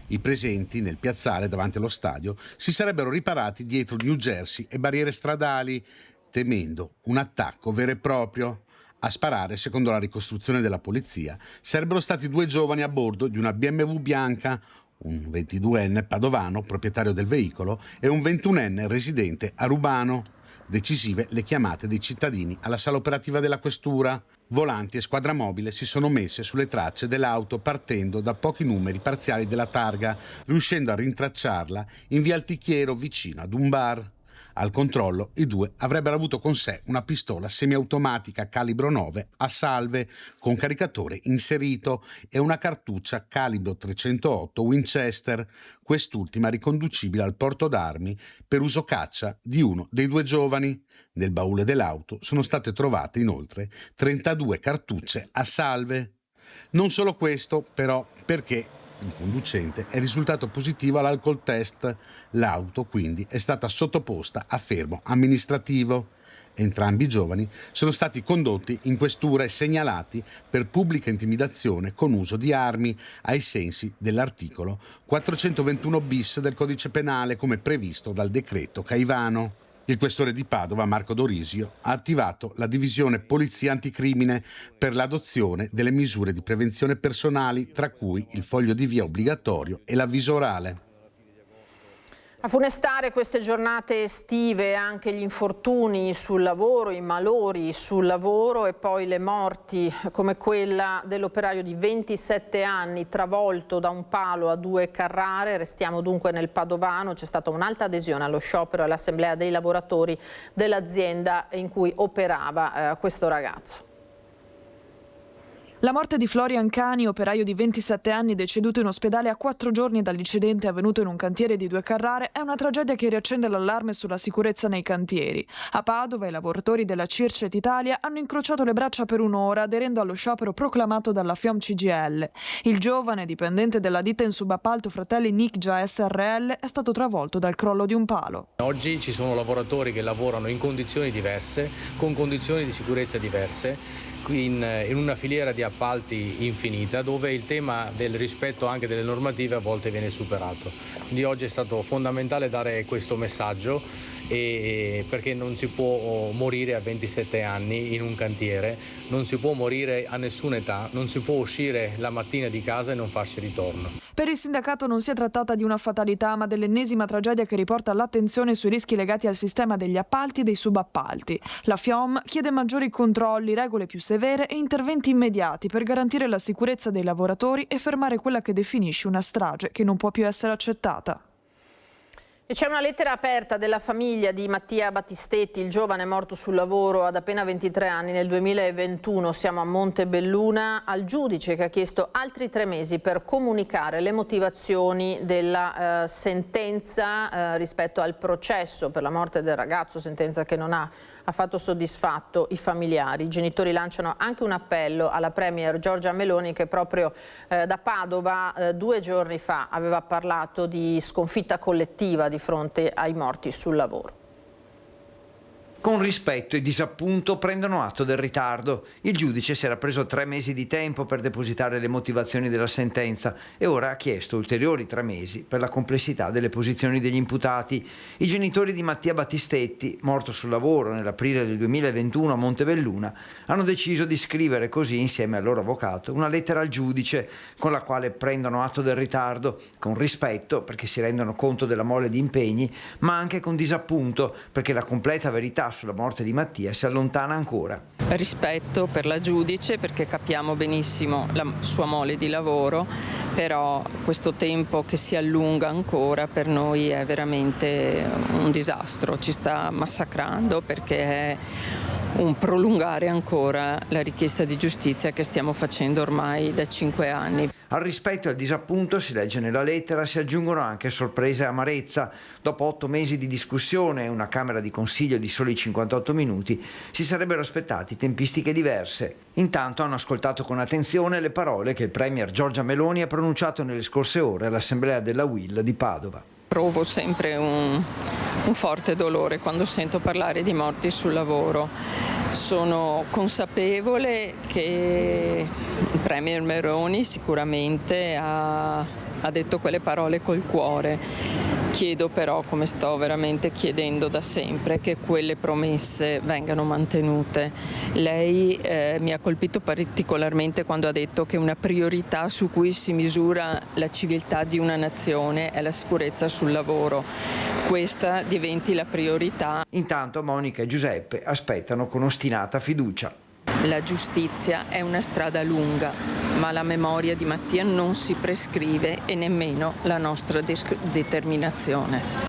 I presenti nel piazzale davanti allo stadio si sarebbero riparati dietro New Jersey e barriere stradali, temendo un attacco vero e proprio. A sparare, secondo la ricostruzione della polizia, sarebbero stati 2 giovani a bordo di una BMW bianca, un 22enne padovano, proprietario del veicolo, e un 21enne residente a Rubano. Decisive le chiamate dei cittadini alla sala operativa della questura. Volanti e squadra mobile si sono messe sulle tracce dell'auto partendo da pochi numeri parziali della targa, riuscendo a rintracciarla in via Altichiero vicino ad un bar. Al controllo i 2 avrebbero avuto con sé una pistola semiautomatica calibro 9 a salve con caricatore inserito e una cartuccia calibro 308 Winchester, quest'ultima riconducibile al porto d'armi per uso caccia di uno dei 2 giovani. Nel baule dell'auto sono state trovate inoltre 32 cartucce a salve. Non solo questo, però, perché il conducente è risultato positivo all'alcol test. L'auto quindi è stata sottoposta a fermo amministrativo. Entrambi i giovani sono stati condotti in questura e segnalati per pubblica intimidazione con uso di armi ai sensi dell'articolo 421 bis del Codice Penale, come previsto dal decreto Caivano. Il questore di Padova, Marco Dorisio, ha attivato la divisione Polizia Anticrimine per l'adozione delle misure di prevenzione personali, tra cui il foglio di via obbligatorio e l'avviso orale. A funestare queste giornate estive anche gli infortuni sul lavoro, i malori sul lavoro e poi le morti come quella dell'operaio di 27 anni travolto da un palo a 2 Carrare. Restiamo dunque nel Padovano, c'è stata un'alta adesione allo sciopero e all'assemblea dei lavoratori dell'azienda in cui operava questo ragazzo. La morte di Florian Cani, operaio di 27 anni deceduto in ospedale a 4 giorni dall'incidente avvenuto in un cantiere di 2 Carrare, è una tragedia che riaccende l'allarme sulla sicurezza nei cantieri. A Padova i lavoratori della Circet Italia hanno incrociato le braccia per un'ora aderendo allo sciopero proclamato dalla FIOM CGIL. Il giovane, dipendente della ditta in subappalto Fratelli Nicgia SRL, è stato travolto dal crollo di un palo. Oggi ci sono lavoratori che lavorano in condizioni diverse, con condizioni di sicurezza diverse, in una filiera di appalti infinita, dove il tema del rispetto anche delle normative a volte viene superato. Quindi oggi è stato fondamentale dare questo messaggio e perché non si può morire a 27 anni in un cantiere, non si può morire a nessuna età, non si può uscire la mattina di casa e non farsi ritorno. Per il sindacato non si è trattata di una fatalità, ma dell'ennesima tragedia che riporta l'attenzione sui rischi legati al sistema degli appalti e dei subappalti. La FIOM chiede maggiori controlli, regole più severe e interventi immediati per garantire la sicurezza dei lavoratori e fermare quella che definisce una strage che non può più essere accettata. E c'è una lettera aperta della famiglia di Mattia Battistetti, il giovane morto sul lavoro ad appena 23 anni nel 2021. Siamo a Montebelluna, al giudice che ha chiesto altri 3 mesi per comunicare le motivazioni della sentenza rispetto al processo per la morte del ragazzo, sentenza che non ha affatto soddisfatto i familiari. I genitori lanciano anche un appello alla Premier Giorgia Meloni, che proprio da Padova 2 giorni fa aveva parlato di sconfitta collettiva di fronte ai morti sul lavoro. Con rispetto e disappunto prendono atto del ritardo. Il giudice si era preso 3 mesi di tempo per depositare le motivazioni della sentenza e ora ha chiesto ulteriori 3 mesi per la complessità delle posizioni degli imputati. I genitori di Mattia Battistetti, morto sul lavoro nell'aprile del 2021 a Montebelluna, hanno deciso di scrivere così, insieme al loro avvocato, una lettera al giudice con la quale prendono atto del ritardo, con rispetto perché si rendono conto della mole di impegni, ma anche con disappunto perché la completa verità sulla morte di Mattia si allontana ancora. Rispetto per la giudice, perché capiamo benissimo la sua mole di lavoro, però questo tempo che si allunga ancora per noi è veramente un disastro, ci sta massacrando perché è un prolungare ancora la richiesta di giustizia che stiamo facendo ormai da 5 anni. Al rispetto e al disappunto, si legge nella lettera, si aggiungono anche sorpresa e amarezza. Dopo 8 mesi di discussione e una Camera di Consiglio di soli 58 minuti, si sarebbero aspettati tempistiche diverse. Intanto hanno ascoltato con attenzione le parole che il Premier Giorgia Meloni ha pronunciato nelle scorse ore all'Assemblea della UIL di Padova. Provo sempre un forte dolore quando sento parlare di morti sul lavoro. Sono consapevole che il Premier Meloni sicuramente ha detto quelle parole col cuore. Chiedo però, come sto veramente chiedendo da sempre, che quelle promesse vengano mantenute. Lei mi ha colpito particolarmente quando ha detto che una priorità su cui si misura la civiltà di una nazione è la sicurezza sul lavoro. Questa diventi la priorità. Intanto Monica e Giuseppe aspettano con ostinata fiducia. La giustizia è una strada lunga, ma la memoria di Mattia non si prescrive e nemmeno la nostra determinazione.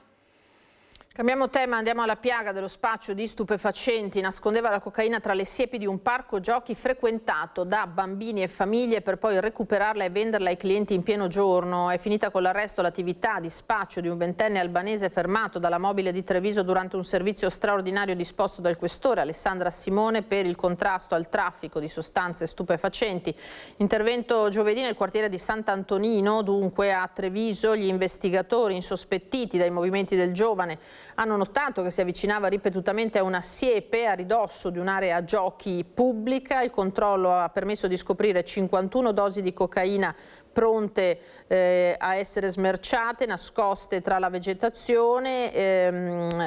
Cambiamo tema, andiamo alla piaga dello spaccio di stupefacenti. Nascondeva la cocaina tra le siepi di un parco giochi frequentato da bambini e famiglie per poi recuperarla e venderla ai clienti in pieno giorno. È finita con l'arresto l'attività di spaccio di un 20enne albanese fermato dalla mobile di Treviso durante un servizio straordinario disposto dal questore Alessandra Simone per il contrasto al traffico di sostanze stupefacenti. Intervento giovedì nel quartiere di Sant'Antonino, dunque a Treviso. Gli investigatori, insospettiti dai movimenti del giovane, hanno notato che si avvicinava ripetutamente a una siepe a ridosso di un'area giochi pubblica. Il controllo ha permesso di scoprire 51 dosi di cocaina pronte a essere smerciate, nascoste tra la vegetazione.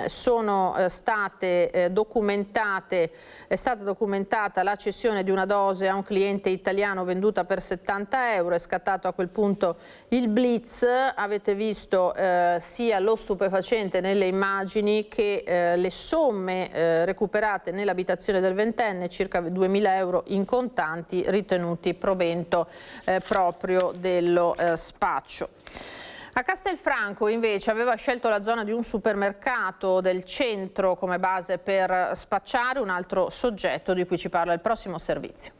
Sono state documentate, è stata documentata la cessione di una dose a un cliente italiano venduta per 70 euro. È scattato a quel punto il blitz. Avete visto sia lo stupefacente nelle immagini che le somme recuperate nell'abitazione del ventenne, circa 2.000 euro in contanti, ritenuti provento proprio dello spaccio. A Castelfranco invece aveva scelto la zona di un supermercato del centro come base per spacciare un altro soggetto di cui ci parla il prossimo servizio.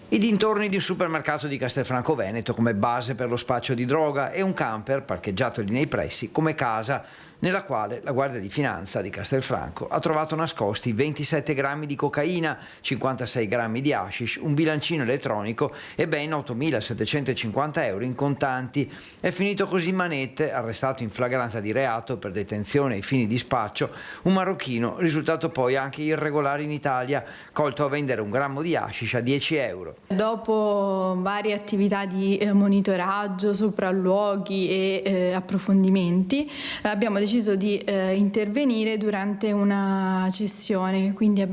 I dintorni di un supermercato di Castelfranco Veneto come base per lo spaccio di droga e un camper parcheggiato lì nei pressi come casa, nella quale la Guardia di Finanza di Castelfranco ha trovato nascosti 27 grammi di cocaina, 56 grammi di hashish, un bilancino elettronico e ben 8.750 euro in contanti. È finito così in manette, arrestato in flagranza di reato per detenzione ai fini di spaccio, un marocchino risultato poi anche irregolare in Italia, colto a vendere un grammo di hashish a 10 euro. Dopo varie attività di monitoraggio, sopralluoghi e approfondimenti, abbiamo deciso deciso di intervenire durante una cessione, quindi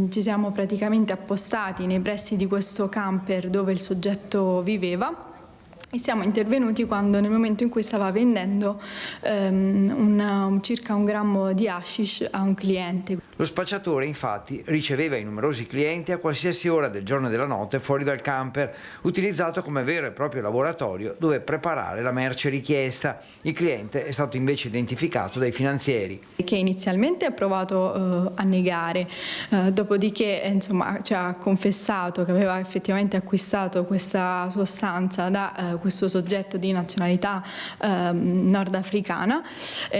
ci siamo praticamente appostati nei pressi di questo camper dove il soggetto viveva e siamo intervenuti nel momento in cui stava vendendo circa 1 grammo di hashish a un cliente. Lo spacciatore infatti riceveva i numerosi clienti a qualsiasi ora del giorno e della notte fuori dal camper, utilizzato come vero e proprio laboratorio dove preparare la merce richiesta. Il cliente è stato invece identificato dai finanzieri, che inizialmente ha provato a negare, dopodiché ci ha confessato che aveva effettivamente acquistato questa sostanza da questo soggetto di nazionalità nordafricana,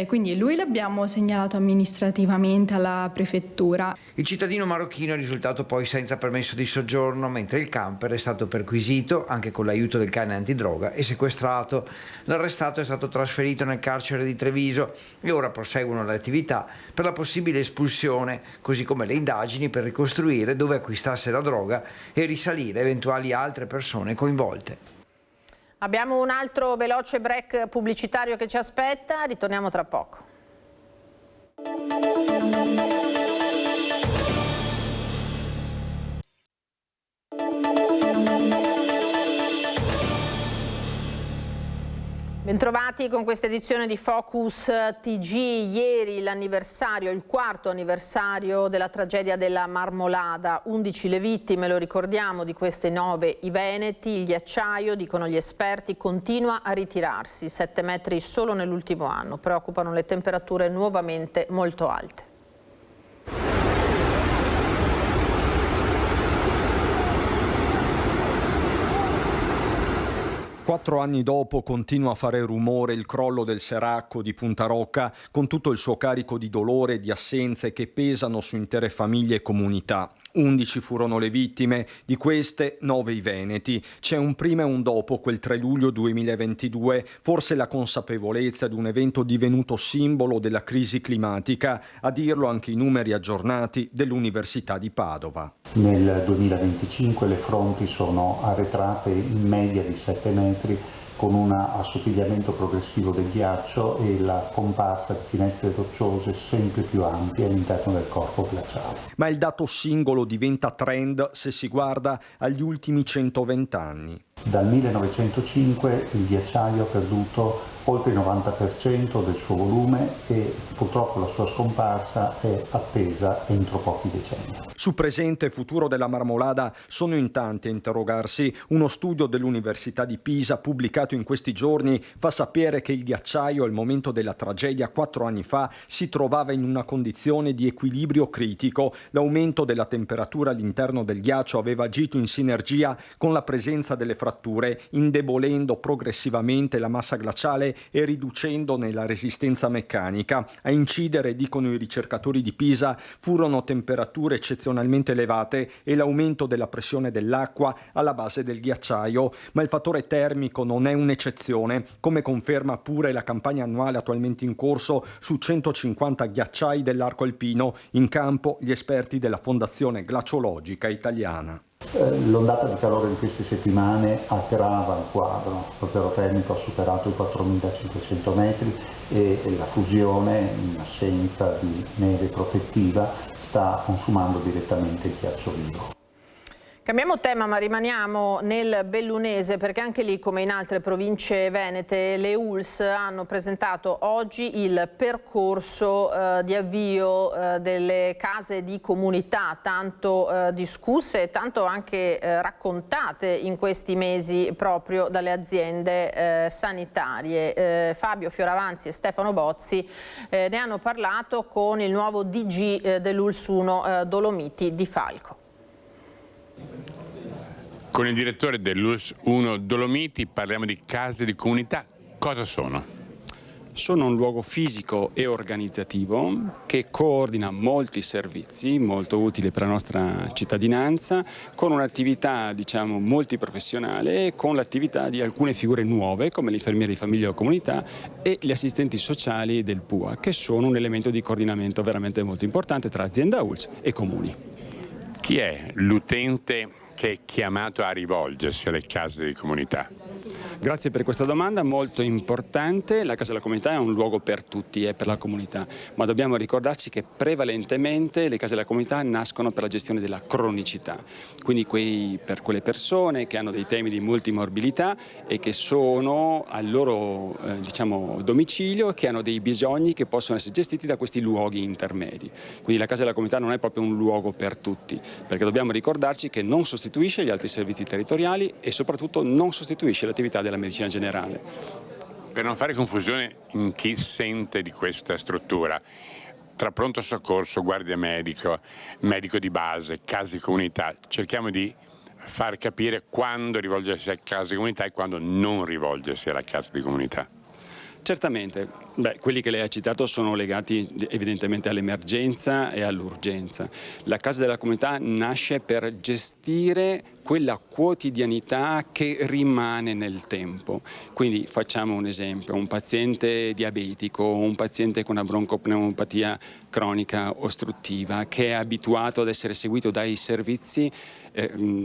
quindi lui l'abbiamo segnalato amministrativamente alla prefettura. Il cittadino marocchino è risultato poi senza permesso di soggiorno, mentre il camper è stato perquisito anche con l'aiuto del cane antidroga e sequestrato. L'arrestato è stato trasferito nel carcere di Treviso e ora proseguono le attività per la possibile espulsione, così come le indagini per ricostruire dove acquistasse la droga e risalire eventuali altre persone coinvolte. Abbiamo un altro veloce break pubblicitario che ci aspetta, ritorniamo tra poco. Bentrovati con questa edizione di Focus TG. Ieri il 4º anniversario della tragedia della Marmolada, 11 le vittime, lo ricordiamo, di queste 9 i veneti. Il ghiacciaio, dicono gli esperti, continua a ritirarsi, 7 metri solo nell'ultimo anno. Preoccupano le temperature nuovamente molto alte. 4 anni dopo continua a fare rumore il crollo del Seracco di Punta Rocca, con tutto il suo carico di dolore e di assenze che pesano su intere famiglie e comunità. 11 furono le vittime, di queste 9 i veneti. C'è un prima e un dopo quel 3 luglio 2022, forse la consapevolezza di un evento divenuto simbolo della crisi climatica, a dirlo anche i numeri aggiornati dell'Università di Padova. Nel 2025 le fronti sono arretrate in media di 7 metri, con un assottigliamento progressivo del ghiaccio e la comparsa di finestre rocciose sempre più ampie all'interno del corpo glaciale. Ma il dato singolo diventa trend se si guarda agli ultimi 120 anni. Dal 1905 il ghiacciaio ha perduto oltre il 90% del suo volume e purtroppo la sua scomparsa è attesa entro pochi decenni. Su presente e futuro della Marmolada sono in tanti a interrogarsi. Uno studio dell'Università di Pisa pubblicato in questi giorni fa sapere che il ghiacciaio al momento della tragedia 4 anni fa si trovava in una condizione di equilibrio critico. L'aumento della temperatura all'interno del ghiaccio aveva agito in sinergia con la presenza delle fratture, indebolendo progressivamente la massa glaciale e riducendone la resistenza meccanica. A incidere, dicono i ricercatori di Pisa, furono temperature eccezionalmente elevate e l'aumento della pressione dell'acqua alla base del ghiacciaio. Ma il fattore termico non è un'eccezione, come conferma pure la campagna annuale attualmente in corso su 150 ghiacciai dell'arco alpino. In campo gli esperti della Fondazione Glaciologica Italiana. L'ondata di calore di queste settimane aggrava il quadro, lo zero termico ha superato i 4.500 metri e la fusione, in assenza di neve protettiva, sta consumando direttamente il ghiaccio vivo. Cambiamo tema, ma rimaniamo nel Bellunese, perché anche lì, come in altre province venete, le ULSS hanno presentato oggi il percorso di avvio delle case di comunità, tanto discusse e tanto anche raccontate in questi mesi proprio dalle aziende sanitarie. Fabio Fioravanzi e Stefano Bozzi ne hanno parlato con il nuovo DG dell'ULSS 1 Dolomiti Di Falco. Con il direttore dell'ULSS 1 Dolomiti parliamo di case di comunità. Cosa sono? Sono un luogo fisico e organizzativo che coordina molti servizi molto utili per la nostra cittadinanza, con un'attività multiprofessionale e con l'attività di alcune figure nuove come l'infermiere di famiglia o comunità e gli assistenti sociali del PUA, che sono un elemento di coordinamento veramente molto importante tra azienda ULSS e comuni. Chi è l'utente che è chiamato a rivolgersi alle case di comunità? Grazie per questa domanda molto importante. La Casa della Comunità è un luogo per tutti e per la comunità, ma dobbiamo ricordarci che prevalentemente le Case della Comunità nascono per la gestione della cronicità, quindi per quelle persone che hanno dei temi di multimorbilità e che sono al loro domicilio, che hanno dei bisogni che possono essere gestiti da questi luoghi intermedi. Quindi la Casa della Comunità non è proprio un luogo per tutti, perché dobbiamo ricordarci che non sostituisce gli altri servizi territoriali e soprattutto non sostituisce l'attività della medicina generale. Per non fare confusione in chi sente di questa struttura, tra pronto soccorso, guardia medico, medico di base, case di comunità, cerchiamo di far capire quando rivolgersi a case di comunità e quando non rivolgersi alla casa di comunità. Certamente, quelli che lei ha citato sono legati evidentemente all'emergenza e all'urgenza. La Casa della Comunità nasce per gestire quella quotidianità che rimane nel tempo. Quindi facciamo un esempio, un paziente diabetico, un paziente con una broncopneumopatia cronica ostruttiva che è abituato ad essere seguito dai servizi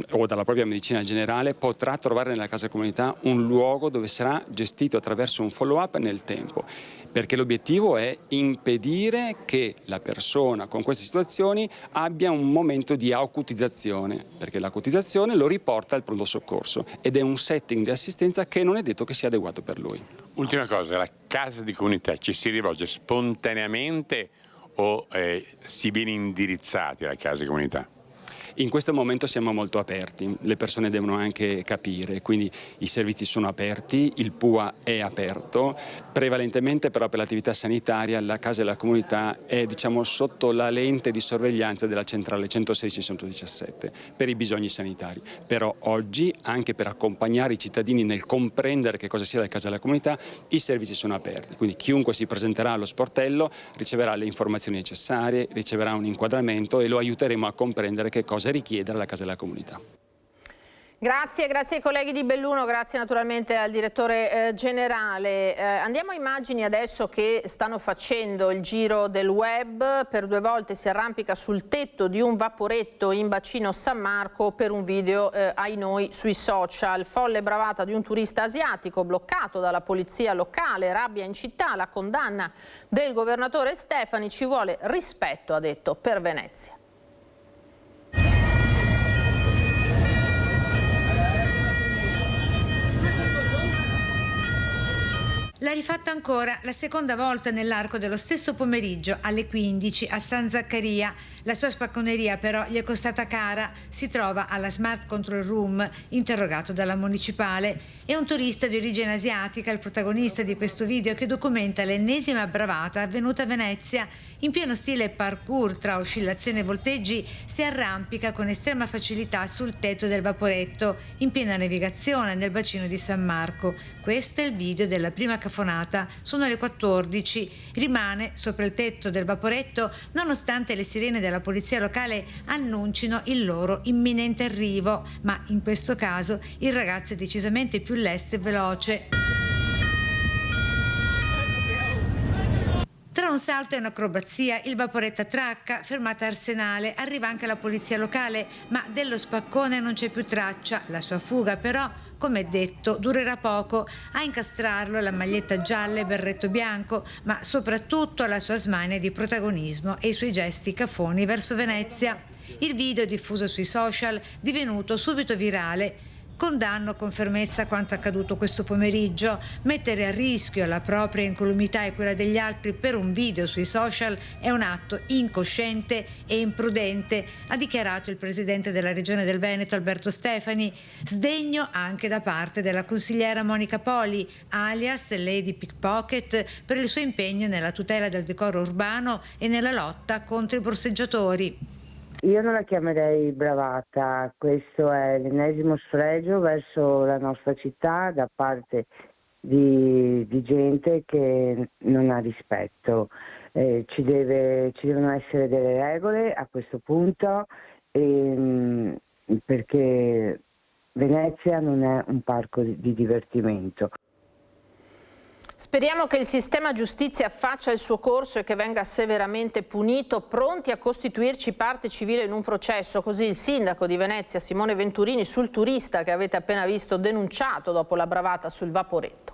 o dalla propria medicina generale, potrà trovare nella Casa Comunità un luogo dove sarà gestito attraverso un follow-up nel tempo, perché l'obiettivo è impedire che la persona con queste situazioni abbia un momento di acutizzazione, perché l'acutizzazione lo riporta al pronto soccorso ed è un setting di assistenza che non è detto che sia adeguato per lui. Ultima cosa, la Casa di Comunità ci si rivolge spontaneamente o si viene indirizzati alla Casa di Comunità? In questo momento siamo molto aperti, le persone devono anche capire, quindi i servizi sono aperti, il PUA è aperto, prevalentemente però per l'attività sanitaria la Casa della Comunità è sotto la lente di sorveglianza della centrale 116-117 per i bisogni sanitari. Però oggi, anche per accompagnare i cittadini nel comprendere che cosa sia la Casa della Comunità, i servizi sono aperti, quindi chiunque si presenterà allo sportello riceverà le informazioni necessarie, riceverà un inquadramento e lo aiuteremo a comprendere che cosa richiedere alla Casa della Comunità. Grazie ai colleghi di Belluno, grazie naturalmente al direttore generale. Andiamo a immagini adesso che stanno facendo il giro del web. Per 2 volte si arrampica sul tetto di un vaporetto in bacino San Marco per un video ai noi sui social. Folle bravata di un turista asiatico bloccato dalla polizia locale, rabbia in città, la condanna del governatore Stefani, ci vuole rispetto, ha detto, per Venezia. L'ha rifatta ancora la seconda volta nell'arco dello stesso pomeriggio alle 15 a San Zaccaria. La sua spacconeria però gli è costata cara. Si trova alla Smart Control Room, interrogato dalla municipale. È un turista di origine asiatica il protagonista di questo video che documenta l'ennesima bravata avvenuta a Venezia. In pieno stile parkour tra oscillazioni e volteggi si arrampica con estrema facilità sul tetto del vaporetto in piena navigazione nel bacino di San Marco. Questo è il video della prima cafonata. Sono le 14. Rimane sopra il tetto del vaporetto nonostante le sirene della polizia locale annuncino il loro imminente arrivo, ma in questo caso il ragazzo è decisamente più lesto e veloce. Tra un salto e un'acrobazia, il vaporetto attracca, fermata Arsenale, arriva anche la polizia locale, ma dello spaccone non c'è più traccia. La sua fuga però, come detto, durerà poco. A incastrarlo la maglietta gialla e berretto bianco, ma soprattutto la sua smania di protagonismo e i suoi gesti cafoni verso Venezia. Il video diffuso sui social, divenuto subito virale. Condanno con fermezza quanto accaduto questo pomeriggio. Mettere a rischio la propria incolumità e quella degli altri per un video sui social è un atto incosciente e imprudente, ha dichiarato il presidente della Regione del Veneto Alberto Stefani. Sdegno anche da parte della consigliera Monica Poli, alias Lady Pickpocket, per il suo impegno nella tutela del decoro urbano e nella lotta contro i borseggiatori. Io non la chiamerei bravata, questo è l'ennesimo sfregio verso la nostra città da parte di gente che non ha rispetto. Ci devono essere delle regole a questo punto perché Venezia non è un parco di divertimento. Speriamo che il sistema giustizia faccia il suo corso e che venga severamente punito, pronti a costituirci parte civile in un processo. Così il sindaco di Venezia, Simone Venturini, sul turista che avete appena visto denunciato dopo la bravata sul Vaporetto.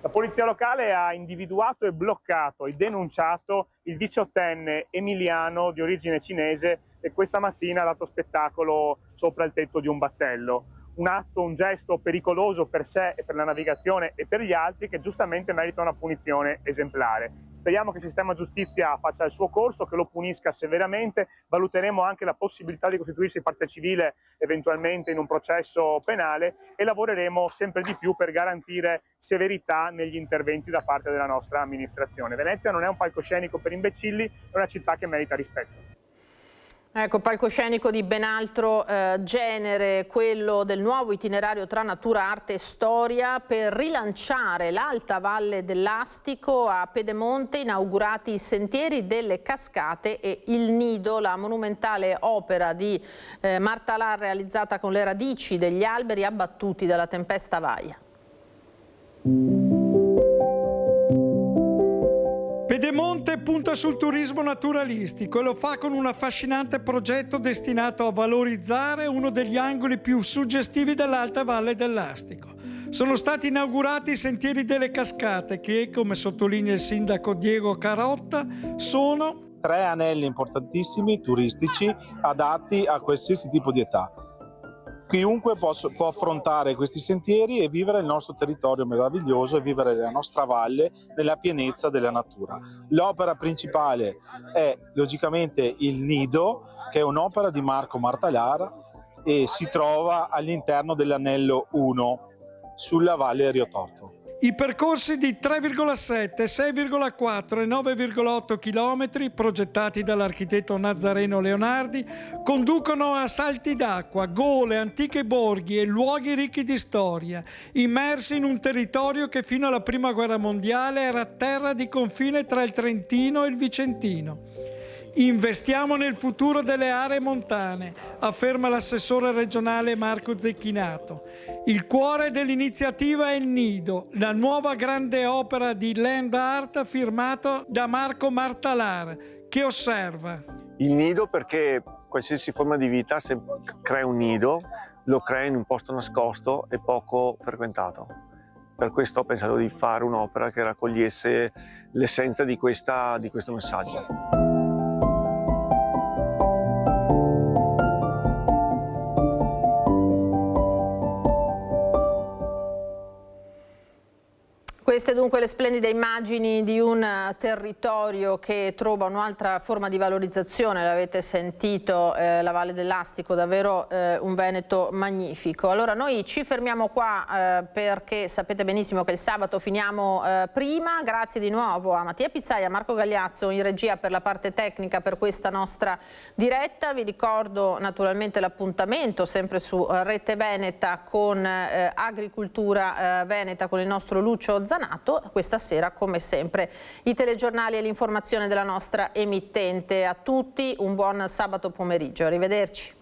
La polizia locale ha individuato e bloccato e denunciato il 18enne Emiliano di origine cinese che questa mattina ha dato spettacolo sopra il tetto di un battello. Un atto, un gesto pericoloso per sé e per la navigazione e per gli altri che giustamente merita una punizione esemplare. Speriamo che il sistema giustizia faccia il suo corso, che lo punisca severamente. Valuteremo anche la possibilità di costituirsi parte civile eventualmente in un processo penale e lavoreremo sempre di più per garantire severità negli interventi da parte della nostra amministrazione. Venezia non è un palcoscenico per imbecilli, è una città che merita rispetto. Ecco, palcoscenico di ben altro genere, quello del nuovo itinerario tra natura, arte e storia per rilanciare l'Alta Valle dell'Astico. A Pedemonte inaugurati i sentieri delle cascate e il nido, la monumentale opera di Martalar realizzata con le radici degli alberi abbattuti dalla tempesta Vaia. Pedemonte punta sul turismo naturalistico e lo fa con un affascinante progetto destinato a valorizzare uno degli angoli più suggestivi dell'Alta Valle dell'Astico. Sono stati inaugurati i sentieri delle cascate che, come sottolinea il sindaco Diego Carotta, sono 3 anelli importantissimi turistici adatti a qualsiasi tipo di età. Chiunque può affrontare questi sentieri e vivere il nostro territorio meraviglioso e vivere la nostra valle nella pienezza della natura. L'opera principale è logicamente il Nido, che è un'opera di Marco Martalar e si trova all'interno dell'anello 1 sulla valle Rio Torto. I percorsi di 3,7, 6,4 e 9,8 km progettati dall'architetto Nazareno Leonardi conducono a salti d'acqua, gole, antiche borghi e luoghi ricchi di storia, immersi in un territorio che fino alla Prima Guerra Mondiale era terra di confine tra il Trentino e il Vicentino. Investiamo nel futuro delle aree montane, afferma l'assessore regionale Marco Zecchinato. Il cuore dell'iniziativa è il Nido, la nuova grande opera di land art firmato da Marco Martalar, che osserva. Il nido perché qualsiasi forma di vita, se crea un nido, lo crea in un posto nascosto e poco frequentato. Per questo ho pensato di fare un'opera che raccogliesse l'essenza di questo messaggio. Queste dunque le splendide immagini di un territorio che trova un'altra forma di valorizzazione, l'avete sentito, la Valle dell'Astico, davvero un Veneto magnifico. Allora noi ci fermiamo qua perché sapete benissimo che il sabato finiamo prima. Grazie di nuovo a Mattia Pizzai e a Marco Gagliazzo in regia per la parte tecnica per questa nostra diretta. Vi ricordo naturalmente l'appuntamento sempre su Rete Veneta con Agricoltura Veneta con il nostro Lucio Zanato. Questa sera come sempre i telegiornali e l'informazione della nostra emittente. A tutti un buon sabato pomeriggio, arrivederci.